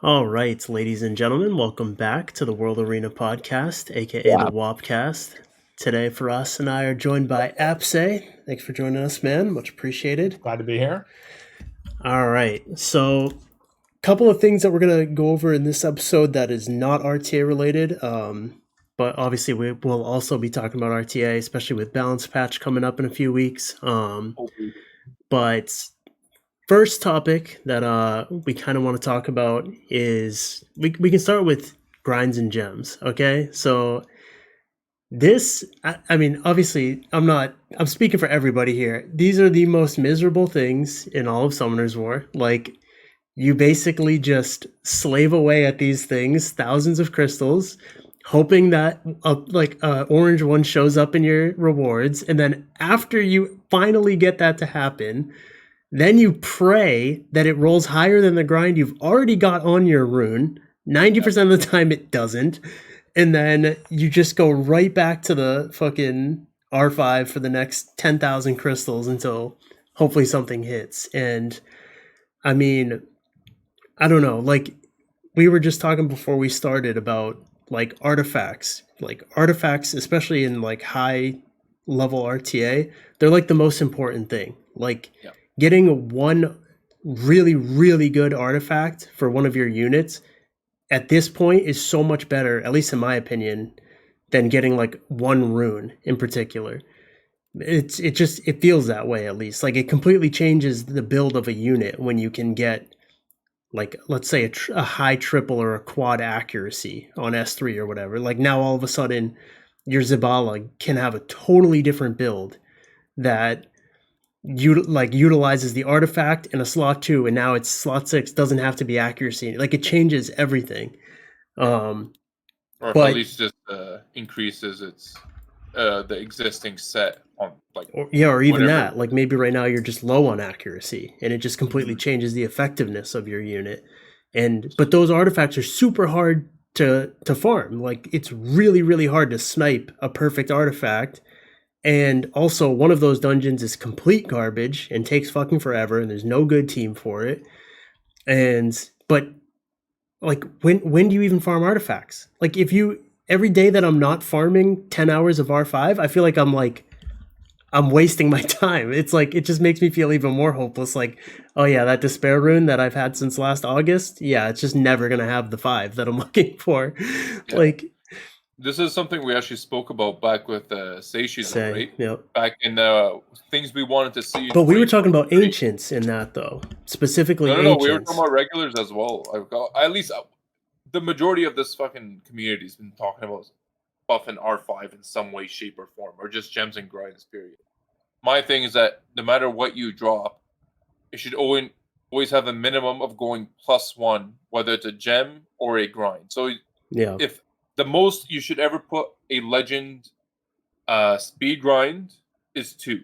All right, ladies and gentlemen, welcome back to the World Arena podcast, aka Yeah. the WOPcast. Today, for us and I are joined by Apze. Thanks for joining us, man. Much appreciated. Glad to be here. All right, so a couple of things that we're gonna go over in this episode that is not RTA related. But obviously, we will also be talking about RTA, especially with Balance Patch coming up in a few weeks. But first topic that we kind of want to talk about is we can start with grinds and gems. Okay, so this I mean obviously I'm speaking for everybody here. These are the most miserable things in all of Summoner's War. Like, you basically just slave away at these things, thousands of crystals, hoping that a orange one shows up in your rewards, and then after you finally get that to happen, then you pray that it rolls higher than the grind you've already got on your rune. 90% of the time it doesn't. And then you just go right back to the fucking R5 for the next 10,000 crystals until hopefully something hits. And I mean, I don't know. Like, we were just talking before we started about like artifacts. Like, artifacts, especially in like high level RTA, they're like the most important thing. Like, getting one really, really good artifact for one of your units at this point is so much better, at least in my opinion, than getting like one rune in particular. It feels that way, at least. Like, it completely changes the build of a unit when you can get, like, let's say a high triple or a quad accuracy on S3 or whatever. Like, now all of a sudden your Zabala can have a totally different build that utilizes the artifact in a slot 2, and now it's slot 6 doesn't have to be accuracy. Like, it changes everything. Or but at least just increases its the existing set on or even whatever. that. Like, maybe right now you're just low on accuracy, and it just completely changes the effectiveness of your unit. But those artifacts are super hard to farm. Like, it's really, really hard to snipe a perfect artifact. And also, one of those dungeons is complete garbage and takes fucking forever, and there's no good team for it. But like, when do you even farm artifacts? Like, every day that I'm not farming 10 hours of R5, I feel like I'm wasting my time. It's like, it just makes me feel even more hopeless. Like, oh yeah, that despair rune that I've had since last August, yeah, it's just never gonna have the 5 that I'm looking for. Yeah. Like, this is something we actually spoke about back with Seishi's, right? Yep. Back in the things we wanted to see. But we were talking about ancients in that, though. Specifically, No, ancients. we were talking about regulars as well. I've got, at least the majority of this fucking community has been talking about buffing R5 in some way, shape, or form, or just gems and grinds, period. My thing is that no matter what you drop, it should always have a minimum of going +1, whether it's a gem or a grind. So yeah, if the most you should ever put a legend speed grind is 2.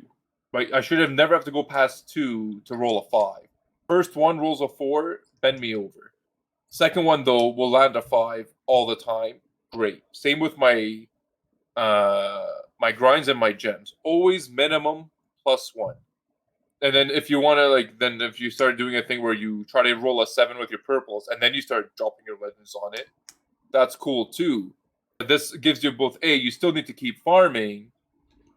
Right? I should have never have to go past 2 to roll a 5. First one rolls a 4, bend me over. Second one, though, will land a 5 all the time. Great. Same with my my grinds and my gems. Always minimum +1. And then if you want to, then if you start doing a thing where you try to roll a 7 with your purples, and then you start dropping your legends on it, that's cool too. This gives you both A, you still need to keep farming,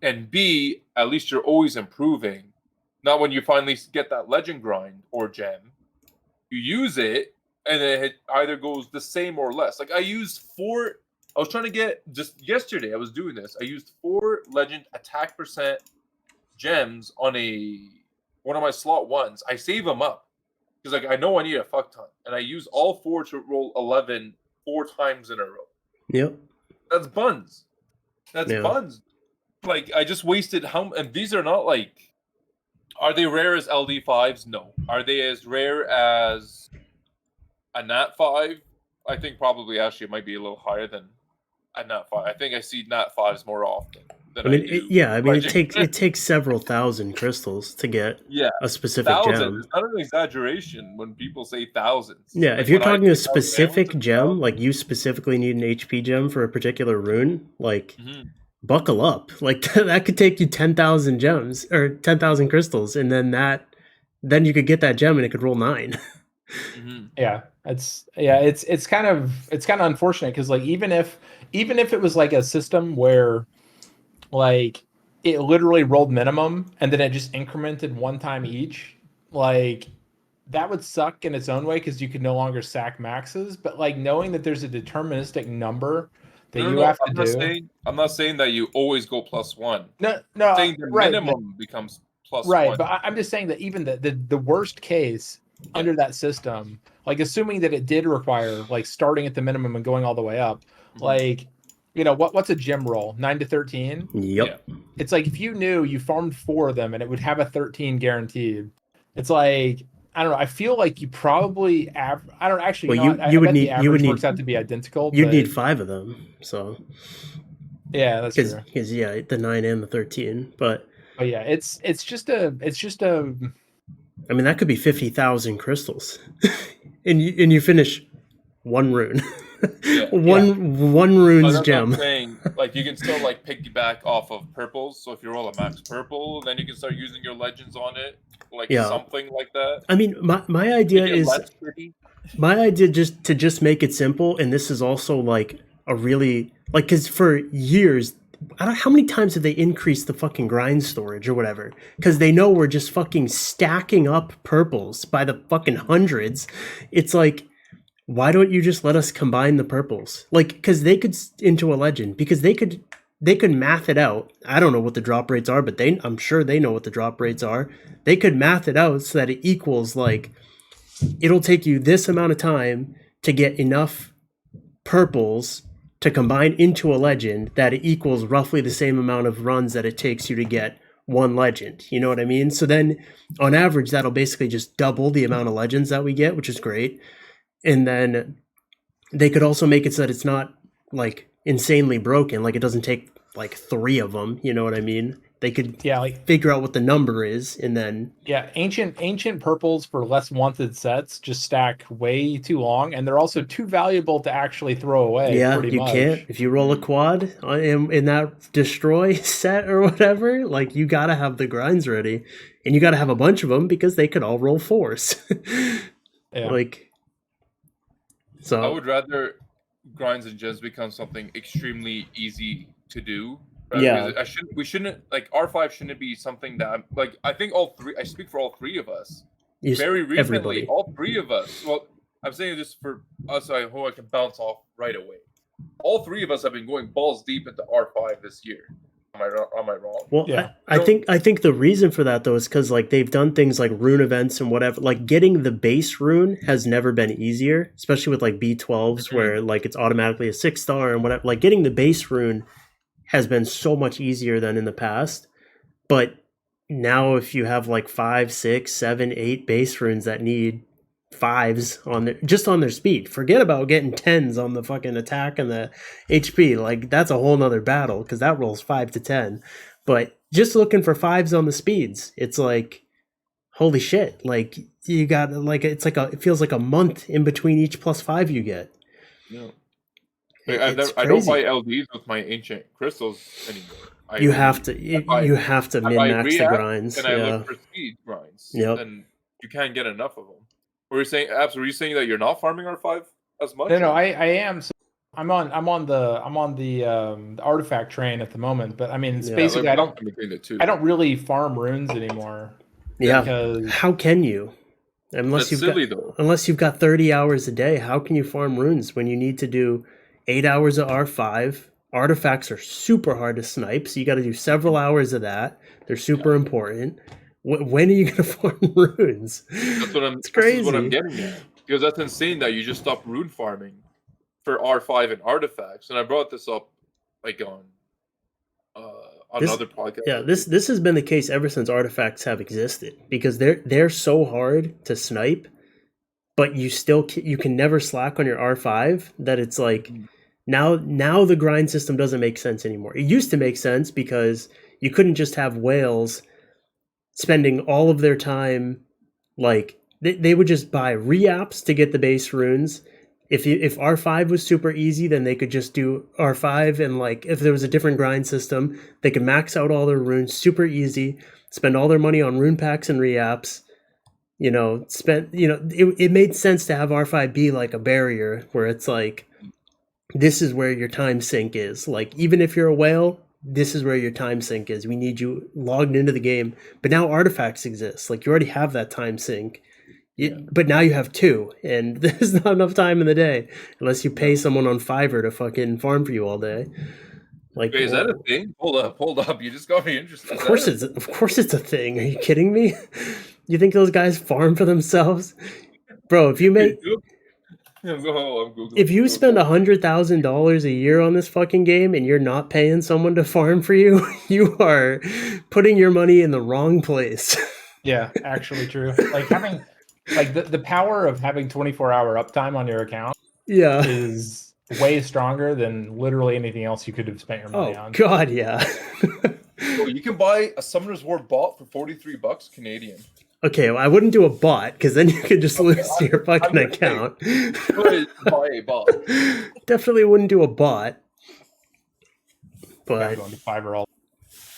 and B, at least you're always improving. Not when you finally get that legend grind or gem, you use it, and it either goes the same or less. Like, I used 4. I was trying to get, just yesterday I was doing this. I used 4 legend attack percent gems on one of my slot 1s. I save them up because, like, I know I need a fuck ton, and I use all 4 to roll 11 4 times in a row. Yep. That's buns. That's buns. Like, I just wasted and these are not like, are they rare as LD5s? No. Are they as rare as a Nat 5? I think probably actually it might be a little higher than a Nat 5. I think I see Nat 5s more often than I do. It takes several thousand crystals to get a specific gem. It's not an exaggeration when people say thousands. Yeah, if you're talking a specific gem, like you specifically need an HP gem for a particular rune, like, buckle up. Like, that could take you 10,000 gems or 10,000 crystals, and then you could get that gem and it could roll 9. Yeah, it's kind of unfortunate because like even if it was like a system where like it literally rolled minimum and then it just incremented one time each, like that would suck in its own way because you could no longer sack maxes. But like knowing that there's a deterministic number that you have to do. I'm not saying that you always go +1. No, I'm saying the right, minimum becomes +1. right. But I'm just saying that even the worst case under that system, like assuming that it did require like starting at the minimum and going all the way up, like you know what's a gym roll 9 to 13? Yep. Yeah. It's like if you knew you farmed 4 of them and it would have a 13 guaranteed. It's like I don't know. I feel like you probably I don't actually. Well, I bet the average works out to be identical. You'd need 5 of them. So yeah, that's true. Because the 9 and the 13, but yeah, it's just a. I mean, that could be 50,000 crystals, and you finish 1 rune, one rune's gem. I'm saying, like you can still like piggyback off of purples. So if you roll a max purple, then you can start using your legends on it, like something like that. I mean, my idea is my idea just make it simple, and this is also like a really like because for years. I don't how many times have they increased the fucking grind storage or whatever? Because they know we're just fucking stacking up purples by the fucking hundreds. It's like, why don't you just let us combine the purples? Like, because they could into a legend because they could math it out. I don't know what the drop rates are, but I'm sure they know what the drop rates are. They could math it out so that it equals like it'll take you this amount of time to get enough purples to combine into a legend that it equals roughly the same amount of runs that it takes you to get 1 legend. You know what I mean? So then on average, that'll basically just double the amount of legends that we get, which is great. And then they could also make it so that it's not like insanely broken. Like it doesn't take like 3 of them. You know what I mean? They could like figure out what the number is and then ancient purples for less wanted sets just stack way too long, and they're also too valuable to actually throw away. Yeah, you can't. If you roll a quad in that destroy set or whatever, like you gotta have the grinds ready, and you gotta have a bunch of them because they could all roll 4s. Like, so I would rather grinds and gems become something extremely easy to do. Yeah, we shouldn't like R5 shouldn't be something that like I think I speak for all 3 of us. Very recently, everybody. All 3 of us. Well, I'm saying this for us. I hope I can bounce off right away. All 3 of us have been going balls deep into R5 this year. Am I wrong? Well, yeah. I think the reason for that though is because like they've done things like rune events and whatever. Like getting the base rune has never been easier, especially with like B12s where like it's automatically a 6-star and whatever. Like getting the base rune has been so much easier than in the past. But now if you have like 5, 6, 7, 8 base runes that need 5s on their speed, forget about getting 10s on the fucking attack and the HP. Like that's a whole nother battle because that rolls 5 to 10. But just looking for 5s on the speeds, it's like holy shit. Like you got like it feels like a month in between each +5 you get. Yeah. I don't buy LDs with my ancient crystals anymore. You have to min-max the grinds. And I look for speed grinds. Yep. And you can't get enough of them. Were you saying, Apze, were you saying that you're not farming R5 as much? No, I am. So I'm on the artifact train at the moment, but I mean, it's basically I don't really farm runes anymore. Yeah. Because how can you? Unless you've got 30 hours a day, how can you farm runes when you need to do 8 hours of R5? Artifacts are super hard to snipe, so you got to do several hours of that. They're super important. When are you going to farm runes? It's crazy. That's what I'm getting at. Because that's insane that you just stopped rune farming for R5 and artifacts. And I brought this up like on another podcast. Yeah, this has been the case ever since artifacts have existed because they're so hard to snipe, but you can never slack on your R5 that it's like now the grind system doesn't make sense anymore. It used to make sense because you couldn't just have whales spending all of their time like they would just buy re-apps to get the base runes. If R5 was super easy, then they could just do R5 and like if there was a different grind system, they could max out all their runes super easy, spend all their money on rune packs and re-apps, it made sense to have R5 be like a barrier where it's like, this is where your time sink is. Like, even if you're a whale, this is where your time sink is. We need you logged into the game. But now artifacts exist. Like, you already have that time sink. But now you have 2, and there's not enough time in the day unless you pay someone on Fiverr to fucking farm for you all day. Like, wait, is that a thing? Hold up! You just got me interested. Of course it's a thing. Are you kidding me? You think those guys farm for themselves, bro? If you make if you spend $100,000 a year on this fucking game and you're not paying someone to farm for you, you are putting your money in the wrong place. Yeah, actually true. Like having the power of having 24-hour uptime on your account is way stronger than literally anything else you could have spent your money on. God, yeah. You can buy a Summoner's War bot for $43 Canadian. Okay, well, I wouldn't do a bot because then you could just lose your fucking account. Buy a bot. Definitely wouldn't do a bot. But I'm going to Fiverr all.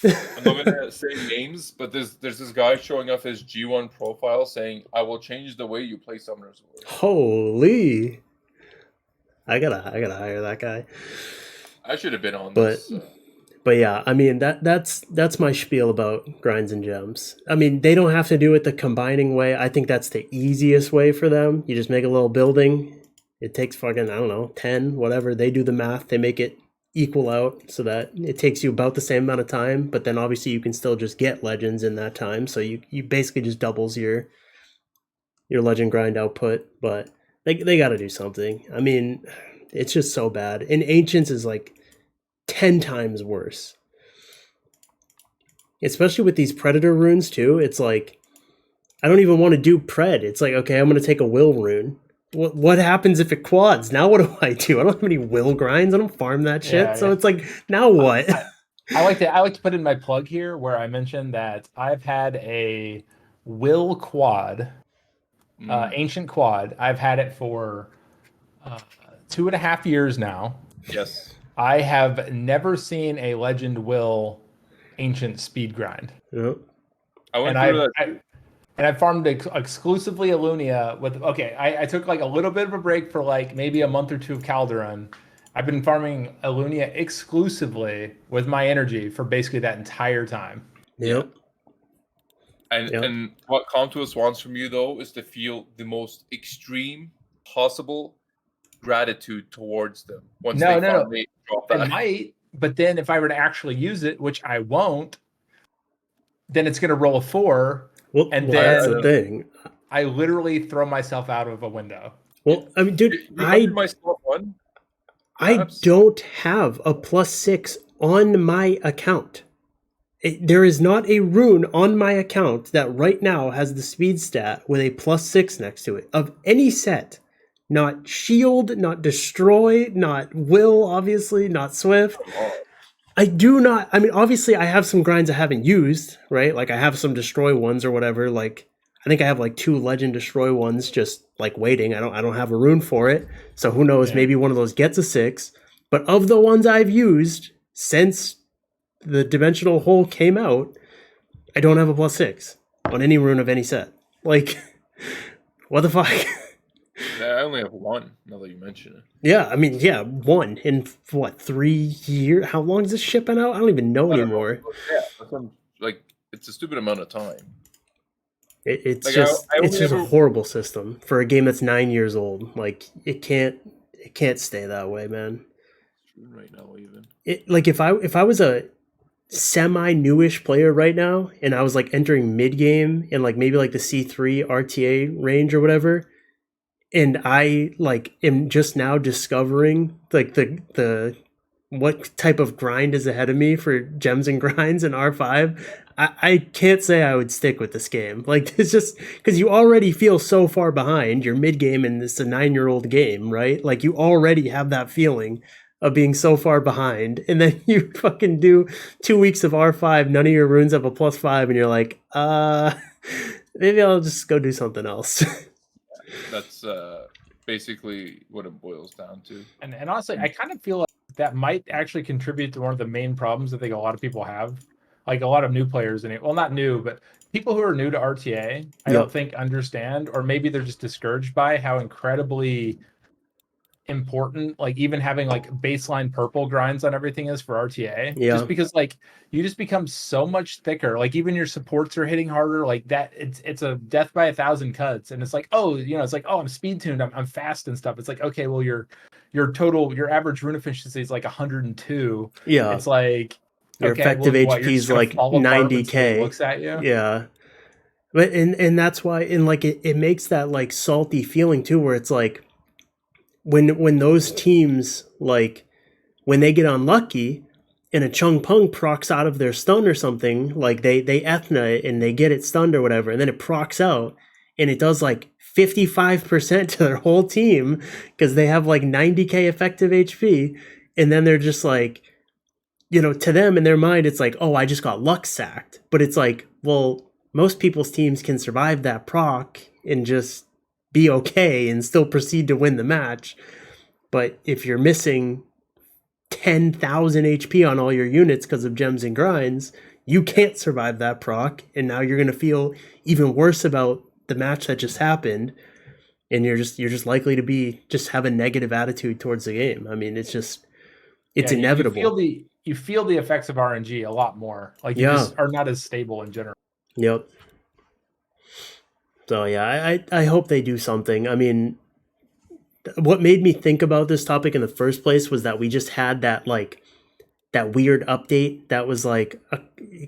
I'm not gonna say names, but there's this guy showing off his G1 profile saying, "I will change the way you play Summoner's War." Holy! I gotta hire that guy. I should have been on this. But yeah, I mean that's my spiel about grinds and gems. I mean, they don't have to do it the combining way. I think that's the easiest way for them. You just make a little building. It takes fucking, I don't know, 10, whatever. They do the math. They make it equal out so that it takes you about the same amount of time, but then obviously you can still just get legends in that time. So you basically just doubles your legend grind output, but they got to do something. I mean, it's just so bad. And Ancients is like 10 times worse. Especially with these Predator runes too. It's like, I don't even want to do Pred. It's like, okay, I'm going to take a Will rune. What happens if it quads? Now what do I do? I don't have any Will grinds. I don't farm that shit. So it's like, now what? I like to put in my plug here where I mentioned that I've had a Will quad, Ancient quad. I've had it for 2.5 years now. Yes. I have never seen a Legend Will Ancient speed grind. Yep. And I farmed exclusively Alunia with. Okay, I took like a little bit of a break for like maybe a month or two of Calderon. I've been farming Alunia exclusively with my energy for basically that entire time. Yep. And what Contours wants from you though is to feel the most extreme possible gratitude towards them. Once they finally drop that. I might, but then if I were to actually use it, which I won't, then it's going to roll a 4. Well, and then that's the thing. I literally throw myself out of a window. Well, I mean, dude, I don't have a +6 on my account. There is not a rune on my account that right now has the speed stat with a +6 next to it of any set. Not shield, not destroy, not will, obviously, not swift. I do not. I mean, obviously, I have some grinds I haven't used, right? Like, I have some destroy ones or whatever. Like, I think I have like 2 legend destroy ones just like waiting. I don't have a rune for it, so who knows? Yeah. Maybe one of those gets a 6. But of the ones I've used since the dimensional hole came out, I don't have a +6 on any rune of any set. Like, what the fuck? I only have 1, now that you mention it. Yeah, I mean, 1 in, 3 years? How long has this shit been out? I don't even know anymore. Yeah, like, it's a stupid amount of time. It's like just a horrible system for a game that's 9 years old. Like, it can't stay that way, man. Right now, even. Like, if I was a semi-newish player right now, and I was, like, entering mid-game in, like, maybe, like, the C3 RTA range or whatever, and I like am just now discovering like the what type of grind is ahead of me for gems and grinds in R5. I can't say I would stick with this game. Like, it's just because you already feel so far behind. You're mid game and it's a 9-year-old game, right? Like, you already have that feeling of being so far behind, and then you fucking do 2 weeks of R5. None of your runes have a +5, and you're like, maybe I'll just go do something else. That's basically what it boils down to. And honestly, I kind of feel like that might actually contribute to one of the main problems I think a lot of people have like a lot of new players well, not new, but people who are new to RTA, I don't think understand, or maybe they're just discouraged by how incredibly important like even having like baseline purple grinds on everything is for RTA. Just because like you just become so much thicker. Like even your supports are hitting harder. Like that, it's a death by 1,000 cuts, and it's like, oh, it's like, oh, I'm speed tuned, I'm fast and stuff. It's like, okay, well your average rune efficiency is like 102. It's like, your okay, effective well, HP is like 90k. Looks at you. Yeah. But and that's why, and like it makes that like salty feeling too, where it's like when those teams, like when they get unlucky and a Chung Pung procs out of their stun or something, like they Ethna it and they get it stunned or whatever, and then it procs out and it does like 55% to their whole team because they have like 90k effective HP, and then they're just like, to them in their mind it's like, oh, I just got luck sacked. But it's like, well, most people's teams can survive that proc and just be okay and still proceed to win the match. But if you're missing 10,000 HP on all your units because of gems and grinds, you can't survive that proc, and now you're going to feel even worse about the match that just happened, and you're just likely to just have a negative attitude towards the game. I mean, it's inevitable. You feel the effects of RNG a lot more. Like you just are not as stable in general. Yep. So yeah, I hope they do something. I mean, what made me think about this topic in the first place was that we just had that weird update that was like a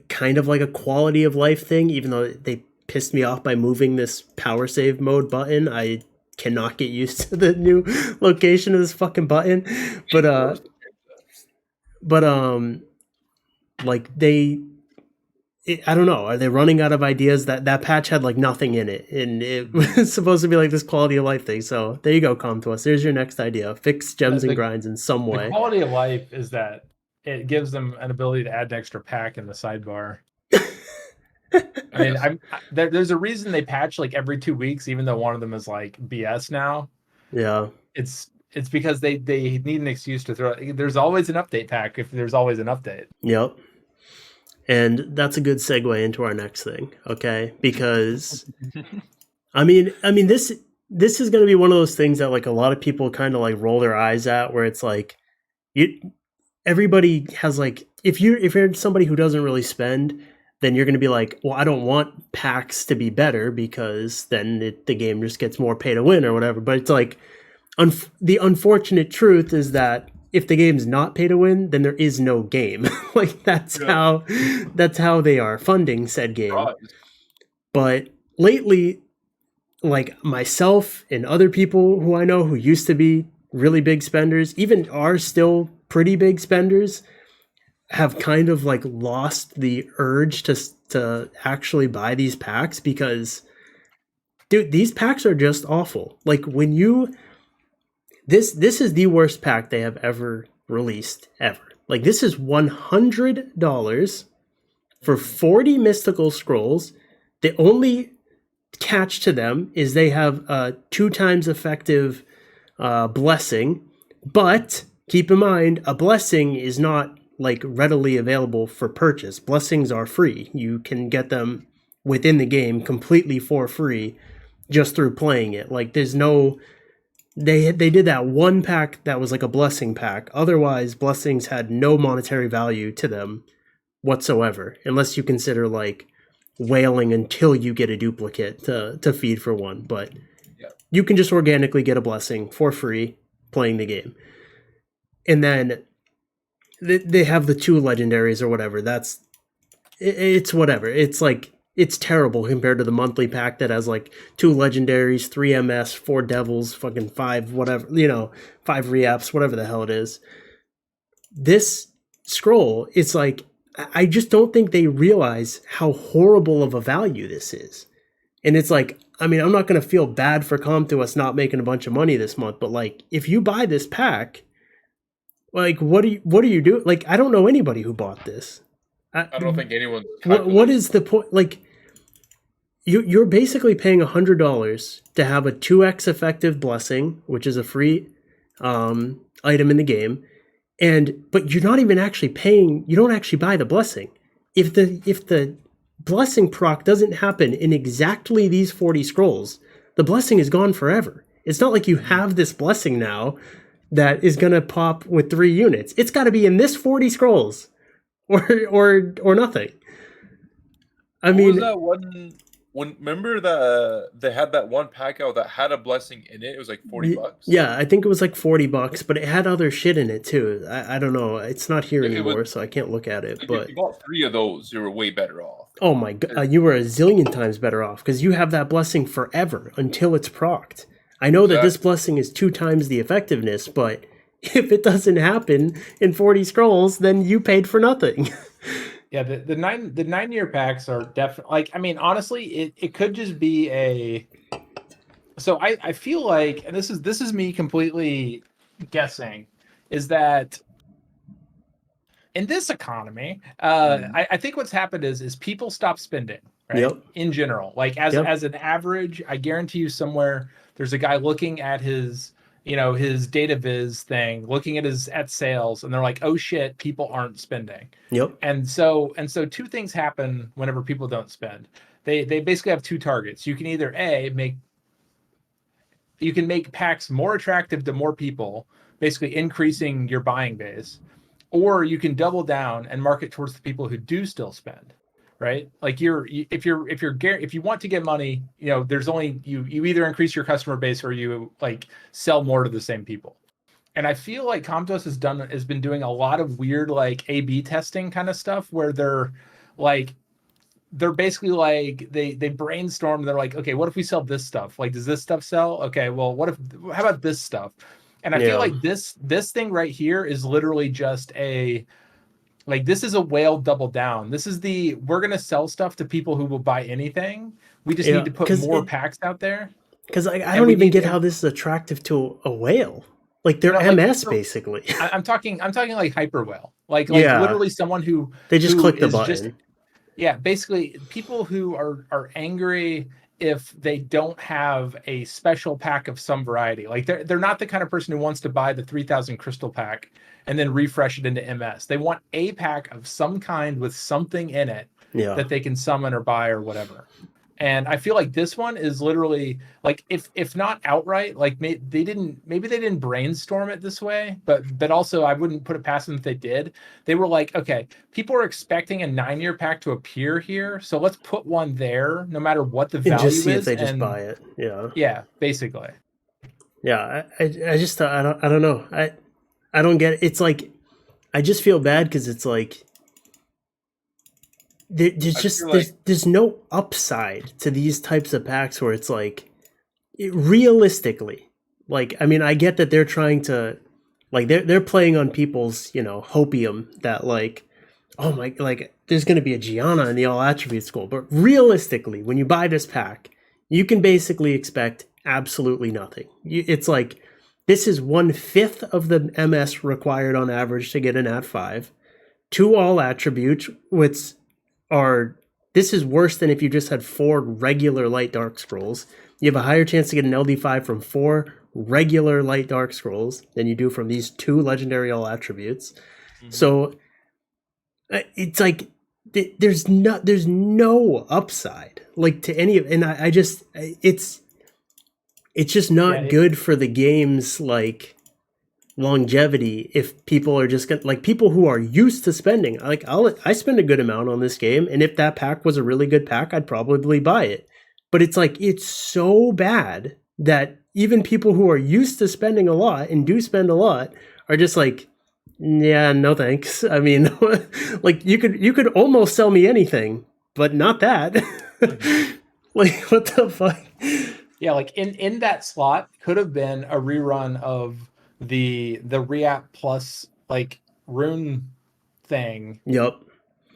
kind of like a quality of life thing, even though they pissed me off by moving this power save mode button. I cannot get used to the new location of this fucking button. But like I don't know. Are they running out of ideas? That patch had like nothing in it, and it was supposed to be like this quality of life thing. So there you go, come to us. There's your next idea. Fix gems and grinds in some way. The quality of life is that it gives them an ability to add an extra pack in the sidebar. I mean, there's a reason they patch like every 2 weeks, even though one of them is like BS now. Yeah, it's because they need an excuse to throw. There's always an update pack if there's always an update. Yep. And that's a good segue into our next thing, okay? Because I mean this is going to be one of those things that like a lot of people kind of like roll their eyes at, where it's like everybody has like, if you're somebody who doesn't really spend, then you're going to be like, well, I don't want packs to be better because then the game just gets more pay to win or whatever. But it's like the unfortunate truth is that if the game's not pay to win, then there is no game. Like that's how they are funding said game. Right. But lately, like myself and other people who I know who used to be really big spenders, even are still pretty big spenders, have kind of like lost the urge to actually buy these packs because, dude, these packs are just awful. Like when this is the worst pack they have ever released ever. Like this is $100 for 40 mystical scrolls. The only catch to them is they have a 2 times effective blessing, but keep in mind a blessing is not like readily available for purchase. Blessings are free. You can get them within the game completely for free just through playing it. Like there's no, they did that one pack that was like a blessing pack. Otherwise, blessings had no monetary value to them whatsoever, unless you consider like wailing until you get a duplicate to feed for one. But you can just organically get a blessing for free playing the game. And then they have the 2 legendaries or whatever. It's whatever. It's like, it's terrible compared to the monthly pack that has like 2 legendaries, 3 MS, 4 devils, fucking 5 whatever, 5 reaps, whatever the hell it is. This scroll, it's like, I just don't think they realize how horrible of a value this is. And it's like, I mean, I'm not going to feel bad for Comtois not making a bunch of money this month, but like, if you buy this pack, like, what do you do? Like, I don't know anybody who bought this. I don't think anyone. What is the point? Like, you're basically paying $100 to have a 2x effective blessing, which is a free item in the game, but you're not even actually paying. You don't actually buy the blessing. if the blessing proc doesn't happen in exactly these 40 scrolls, the blessing is gone forever. It's not like you have this blessing now that is going to pop with 3 units. It's got to be in this 40 scrolls or nothing. I What mean, was that one? Remember they had that one pack out that had a blessing in it? It was like $40. Yeah, I think it was like $40, but it had other shit in it too. I don't know. It's not here anymore, so I can't look at it. Like But if you bought 3 of those, you were way better off. oh my god, you were a zillion times better off because you have that blessing forever until it's procced. I know that this blessing is 2 times the effectiveness, but if it doesn't happen in 40 scrolls, then you paid for nothing. Yeah, the 9-year packs are definitely, like, I mean, honestly, it could just be a. So I feel like, and this is me completely guessing, is that in this economy, I think what's happened is people stop spending, right? Yep. In general, like as an average, I guarantee you somewhere there's a guy looking at his his data viz thing, looking at sales, and they're like, oh shit, people aren't spending. Yep. And so 2 things happen whenever people don't spend. They basically have 2 targets. You can either make packs more attractive to more people, basically increasing your buying base, or you can double down and market towards the people who do still spend. Right? Like if you want to get money, there's only you either increase your customer base or you like sell more to the same people. And I feel like Comtos has been doing a lot of weird like A/B testing kind of stuff where they're basically like they brainstorm. They're like, okay, what if we sell this stuff? Like, does this stuff sell? Okay, well, how about this stuff? And I feel like this thing right here is literally just this is a whale double down. This is we're going to sell stuff to people who will buy anything. We just need to put more packs out there. Because I don't even get how this is attractive to a whale. Like they're MS basically. I'm talking like hyper whale. Like literally someone who they just click the button. Basically people who are angry if they don't have a special pack of some variety. Like they're not the kind of person who wants to buy the 3000 crystal pack and then refresh it into MS. They want a pack of some kind with something in it that they can summon or buy or whatever. And I feel like this one is literally like, if not outright, like maybe they didn't brainstorm it this way, but also I wouldn't put it past them if they did. They were like, okay, people are expecting a 9-year pack to appear here, so let's put one there, no matter what the value is. Just see if they just buy it. Yeah. Yeah, basically. Yeah, I just I don't know. I don't get it. It's like I just feel bad because it's like there's no upside to these types of packs where it's like realistically, like, I mean, I get that they're trying to like they're playing on people's hopium that like, oh my, like there's going to be a Gianna in the all attributes school, but realistically when you buy this pack you can basically expect absolutely nothing. It's like this is 1/5 of the MS required on average to get an @5. 2 all attributes, which are, this is worse than if you just had 4 regular light dark scrolls. You have a higher chance to get an LD5 from 4 regular light dark scrolls than you do from these 2 legendary all attributes. Mm-hmm. So it's like there's no upside like to any of, and I just it's just not good for the game's like longevity if people are just gonna, like, people who are used to spending, like I spend a good amount on this game, and if that pack was a really good pack I'd probably buy it. But it's like it's so bad that even people who are used to spending a lot and do spend a lot are just like, yeah, no thanks. I mean, like you could almost sell me anything, but not that. Like, what the fuck? Yeah, like in that slot could have been a rerun of the React Plus like Rune thing. Yep.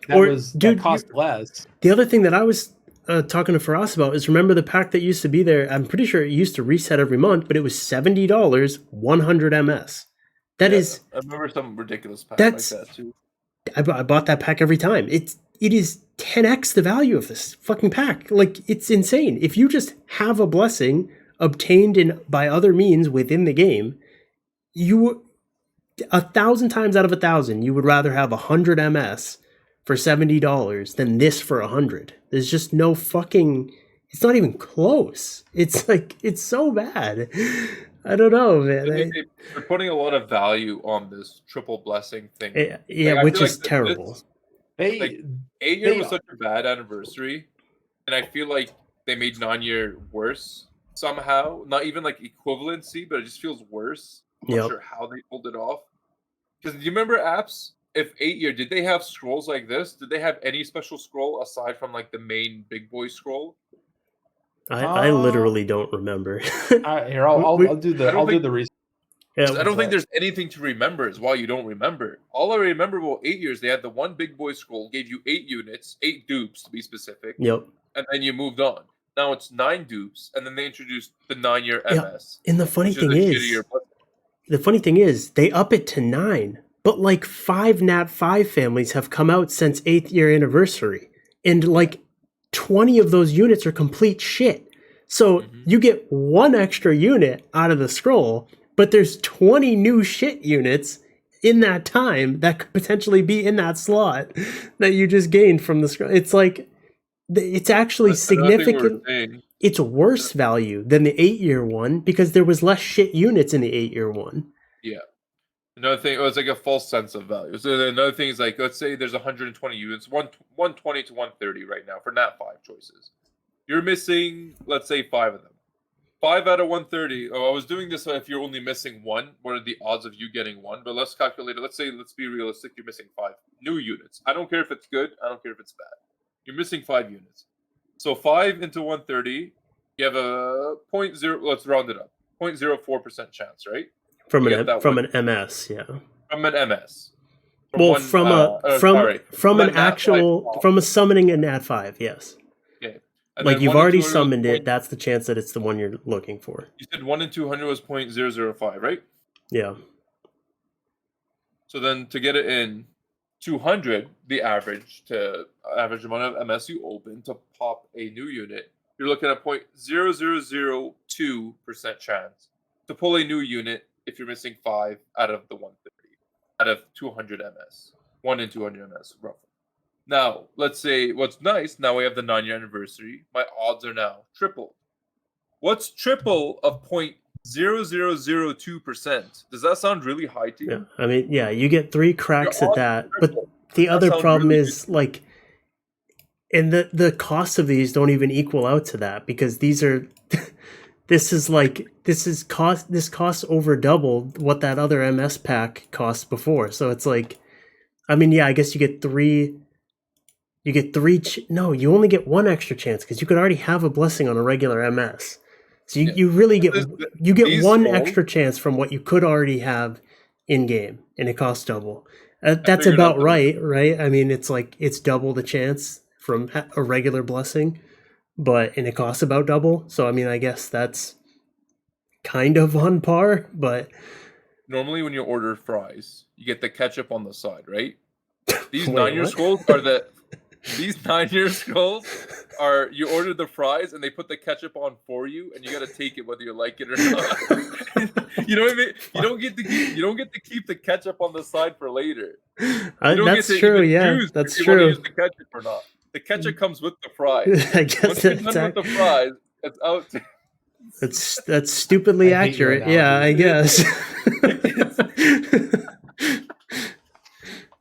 That cost less. The other thing that I was talking to Firas about is, remember the pack that used to be there? I'm pretty sure it used to reset every month, but it was $70, 100 MS. That is. I remember some ridiculous pack like that too. I bought that pack every time. It is 10x the value of this fucking pack. Like, it's insane. If you just have a blessing obtained by other means within the game, you 1,000 times out of 1,000 you would rather have 100 MS for $70 than this for $100. There's just no fucking. It's not even close. It's like it's so bad. I don't know, man. They're putting a lot of value on this triple blessing thing. Yeah, which is terrible. 8 year was such a bad anniversary, and I feel like they made 9 year worse somehow. Not even like equivalency, but it just feels worse. I'm not sure how they pulled it off. Because do you remember Apze? If 8 year, did they have scrolls like this? Did they have any special scroll aside from like the main big boy scroll? I literally don't remember. Here, I'll do the research. Yeah, I don't think there's anything to remember. Is why you don't remember. All I remember about 8 years, they had the one big boy scroll, gave you 8 units, 8 dupes to be specific. Yep. And then you moved on. Now it's 9 dupes, and then they introduced the 9 year MS. And the funny thing is, they up it to 9, but like 5 Nat 5 families have come out since 8th year anniversary, and like 20 of those units are complete shit. So you get 1 extra unit out of the scroll, but there's 20 new shit units in that time that could potentially be in that slot that you just gained from the scroll. It's like, it's actually significant. It's worse value than the 8 year one because there was less shit units in the 8 year one. Yeah. Another thing, it was like a false sense of value. So another thing is like, let's say there's 120 units, 120 to 130 right now for Nat 5 choices. You're missing, let's say, 5 of them. 5 out of 130. Oh, I was doing this if you're only missing 1. What are the odds of you getting 1? But let's calculate it. Let's be realistic. You're missing 5 new units. I don't care if it's good. I don't care if it's bad. You're missing 5 units. So 5 into 130, you have a 0.0. Let's round it up. 0.04% chance, right? From an MS, yeah. From an MS. From a summoning a Nat 5, yes. Okay. Like you've already summoned it, that's the chance that it's the one you're looking for. You said 1 in 200 was 0.005, right? Yeah. So then to get it in 200, the average amount of MS you open to pop a new unit, you're looking at 0.0002% chance to pull a new unit if you're missing 5 out of the 130, out of 200 MS. 1 in 200 MS, roughly. Now, let's say what's nice, now we have the 9 year anniversary. My odds are now tripled. What's triple of 0.0002%? Does that sound really high to you? Yeah, I mean, yeah, you get 3 cracks at that. But the other problem is like, and the costs of these don't even equal out to that because these are, this costs over double what that other MS pack cost before. So it's like, I mean, yeah, I guess you get 3. No, you only get 1 extra chance because you could already have a blessing on a regular MS. So you really get 1 extra chance from what you could already have in game, and it costs double. That's about right? I mean, it's like it's double the chance from a regular blessing, and it costs about double. So I mean, I guess that's kind of on par. But normally, when you order fries, you get the ketchup on the side, right? These 9 year scrolls are the. These 9 year scrolls are you order the fries and they put the ketchup on for you, and you got to take it whether you like it or not. You know what I mean? You don't get to keep the ketchup on the side for later. That's true. Yeah, that's true. Want to use the ketchup or not? The ketchup comes with the fries. I guess once you're done with the fries, it's out. That's stupidly accurate. Yeah, I guess.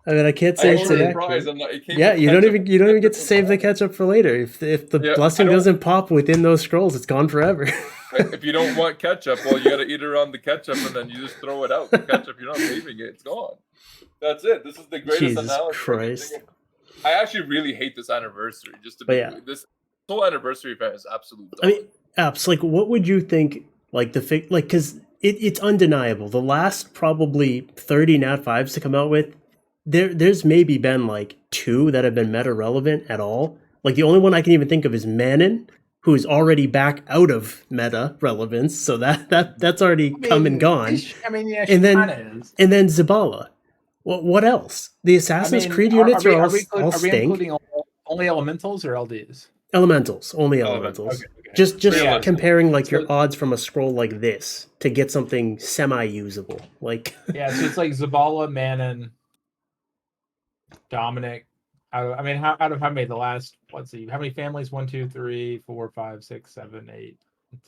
I mean, I can't say it's inaccurate. Yeah, you don't even get to save the ketchup for later. If the blessing doesn't pop within those scrolls, it's gone forever. If you don't want ketchup, well, you got to eat around the ketchup and then you just throw it out. The ketchup, you're not saving it; it's gone. That's it. This is the greatest analysis. Christ. I actually really hate this anniversary. This whole anniversary event is absolute. I mean, Apps, like, what would you think? Like because it's undeniable. The last probably 30 Nat 5s to come out with. There's maybe been like 2 that have been meta relevant at all. Like the only one I can even think of is Manon, who is already back out of meta relevance. So that's already come and gone. I mean, yeah, and then Zabala. Well, what else? The Assassin's Creed units are all stink. Including only elementals or LDs? Elementals, only elementals. Okay. Just comparing like your odds from a scroll like this to get something semi-usable. Like yeah, so it's like Zabala, Manon, Dominic, I mean, out of how many? The last, let's see, how many families? 1, 2, 3, 4, 5, 6, 7, 8,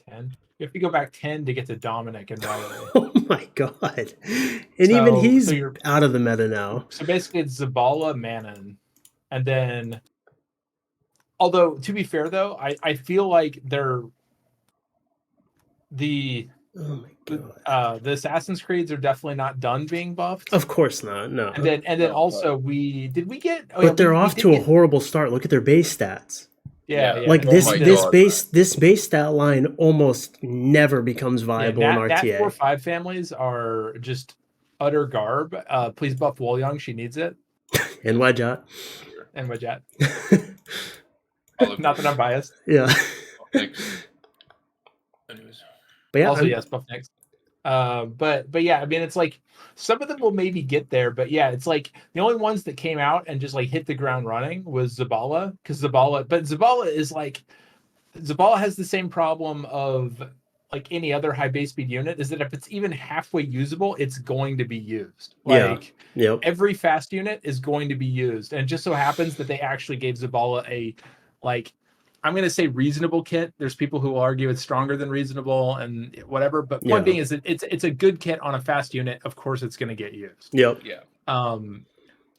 10. You have to go back 10 to get to Dominic and Riley. Oh my god! And even he's you're out of the meta now. So basically, it's Zabala, Manon, and then. Although to be fair, though, I feel like they're the Oh my god! The Assassin's Creeds are definitely not done being buffed. Of course not. No. And then also we get. Oh, but yeah, they're we off did to a get, horrible start. Look at their base stats. Yeah. Like and this my this God, base stat line almost never becomes viable in Nat RTA. 4-5 families are just utter garb. Please buff Wolyung, she needs it. And Wedjat. And Wedjat. Not that I'm biased. Yeah. Thanks. Anyways. But yeah, also, yes, buff next. But yeah, I mean, it's like some of them will maybe get there, but yeah, it's like the only ones that came out and just like hit the ground running was Zabala, because Zabala is like Zabala has the same problem of like any other high base speed unit, is that if it's even halfway usable, it's going to be used. Like Yep. every fast unit is going to be used, and it just so happens that they actually gave Zabala a like. I'm going to say reasonable kit. There's people who will argue it's stronger than reasonable and whatever. But point being is that it's a good kit on a fast unit. Of course, it's going to get used. Yep. Yeah.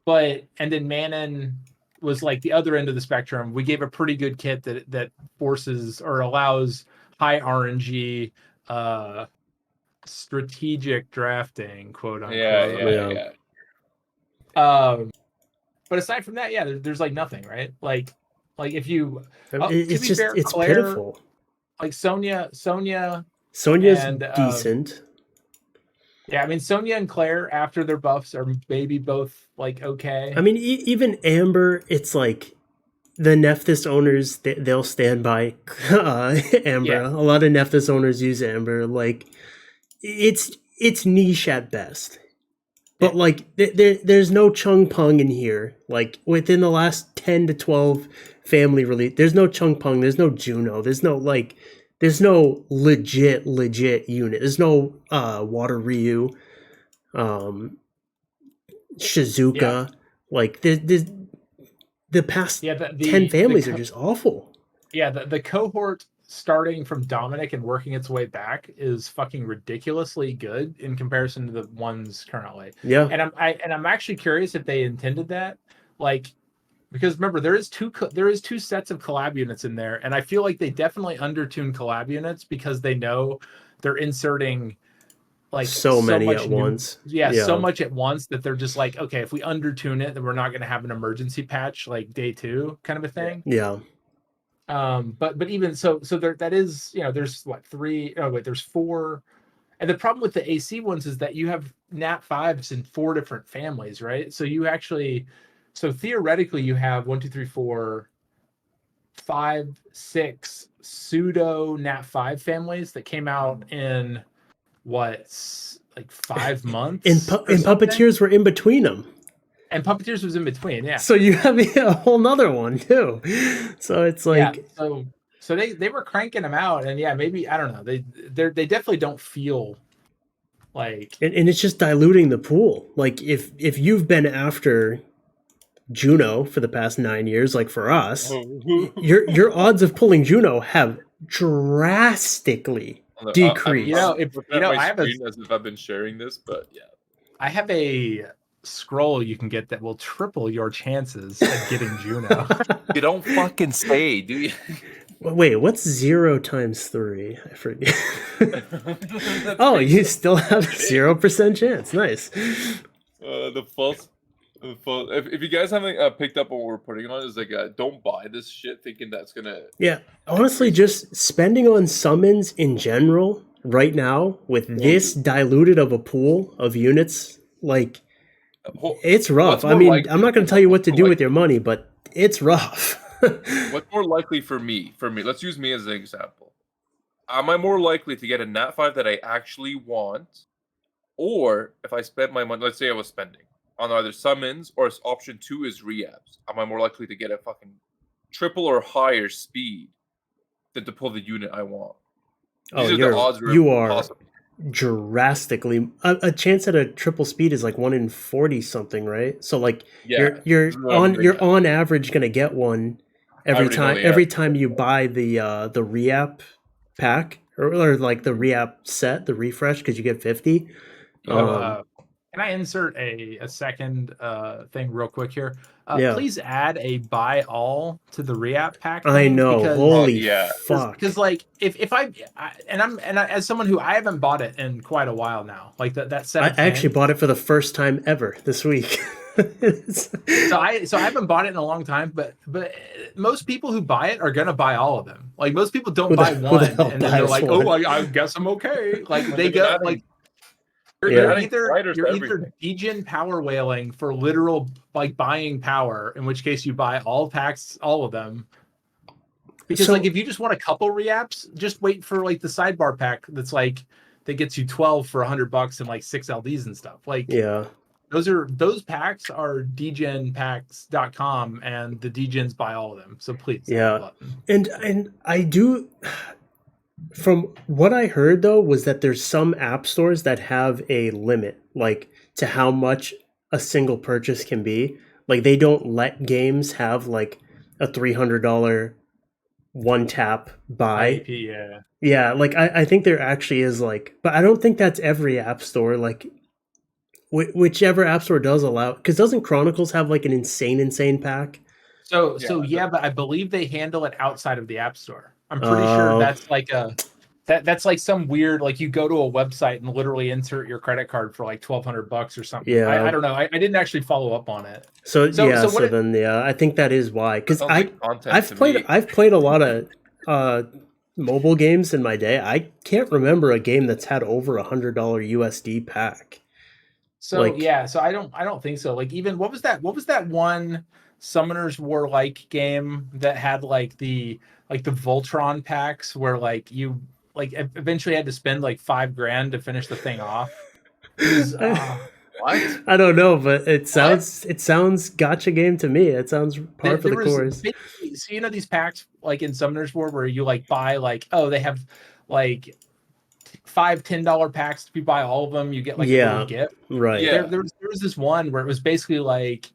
But and then Manon was like the other end of the spectrum. We gave a pretty good kit that forces or allows high RNG, strategic drafting, quote unquote. Yeah. But aside from that, yeah, there's like nothing, right? Like if you, it's just fair, it's Claire, pitiful. Like Sonya's and, decent. Yeah, I mean Sonya and Claire after their buffs are maybe both like okay. I mean, even Amber, it's like the Nephthys owners they'll stand by Amber. Yeah. A lot of Nephthys owners use Amber. Like it's niche at best. But like there's no Chung Pung in here. Like within the last 10 to 12 family release, there's no Chung Pung, there's no Juno, there's no legit unit. There's no Water Ryu, Shizuka. Yeah. Like the past 10 families are just awful. Yeah, the cohort starting from Dominic and working its way back is fucking ridiculously good in comparison to the ones currently. Yeah, and I'm actually curious if they intended that, like, because remember there is two sets of collab units in there, and I feel like they definitely undertune collab units because they know they're inserting like so many at once. Yeah, so much at once that they're just like, okay, if we undertune it, then we're not going to have an emergency patch like day 2 kind of a thing. Yeah. But even so there, that is, there's what 3, there's 4, and the problem with the AC ones is that you have Nat 5s in 4 different families, right? So you actually, theoretically you have 1, 2, 3, 4, 5, 6 pseudo Nat 5 families that came out in like 5 months, and Puppeteers were in between them. And Puppeteers was in between, yeah. So you have a whole nother one too. So it's like, so they were cranking them out, and yeah, maybe I don't know. They definitely don't feel like, and it's just diluting the pool. Like if you've been after Juno for the past 9 years, like for us, your odds of pulling Juno have drastically decreased. I have as if I've been sharing this, but yeah, I have a scroll you can get that will triple your chances of getting Juno. You don't fucking say, do you? Wait, what's 0 times 3? I forget. Oh, you still have 0% chance. Nice. The false. If you guys haven't picked up what we're putting on, is like don't buy this shit thinking that's gonna. Yeah, honestly, just spending on summons in general right now with this diluted of a pool of units, like. It's rough. I mean, I'm not going to tell you what to do with your money, but it's rough. What's more likely for me? Let's use me as an example. Am I more likely to get a Nat 5 that I actually want? Or if I spent my money, let's say I was spending on either summons or option 2 is reabs, am I more likely to get a fucking triple or higher speed than to pull the unit I want? These are the odds. drastically. A chance at a triple speed is like 1 in 40 something, right? So like Yeah, you're on average gonna get one every already know time the every answer. time you buy the re-app pack or like the re-app set, the refresh, because you get 50. Can I insert a second thing real quick here? Yeah. Please add a buy all to the re-app pack I thing, know. because Holy yeah. fuck. because like if I as someone who I haven't bought it in quite a while now, like that set I of actually 10. bought it for the first time ever this week. So I haven't bought it in a long time, but most people who buy it are gonna buy all of them. Like most people don't buy who the one hell and then they're buys like, one? oh, I guess I'm okay. Like When they they've been go adding- like Yeah. you're adding sliders to either everything. degen power whaling for literal like buying power, in which case you buy all packs, all of them. Because So- like if you just want a couple reapps, just wait for like the sidebar pack that's like that gets you 12 for $100 and like 6 LDs and stuff. Like Yeah. those packs are degenpacks.com, and the degens buy all of them. So please, hit the Yeah. button. And I do, from what I heard though, was that there's some app stores that have a limit, like to how much a single purchase can be. Like they don't let games have like a $300 one tap buy. IEP, yeah. Yeah, like I think there actually is like, but I don't think that's every app store. Like whichever app store does allow, because doesn't Chronicles have like an insane pack? So Yeah, yeah, but I believe they handle it outside of the App Store. I'm pretty sure that's like that's like some weird, like you go to a website and literally insert your credit card for like $1,200 or something. Yeah. I don't know. I didn't actually follow up on it. So yeah, what then yeah, I think that is why. Because Sounds like content I've to played me. I've played a lot of mobile games in my day. I can't remember a game that's had over $100 USD pack. So Like- yeah, so I don't think so. Like even what was that one Summoners War like game that had like the Voltron packs where like you like eventually had to spend like $5,000 to finish the thing off? It was, What? I don't know, but it sounds gacha game to me. It sounds par for the course. So you know these packs like in Summoners War where you like buy like, oh, they have like $5-10 packs. If you buy all of them, you get like a little gift. Right. Yeah. There was this one where it was basically like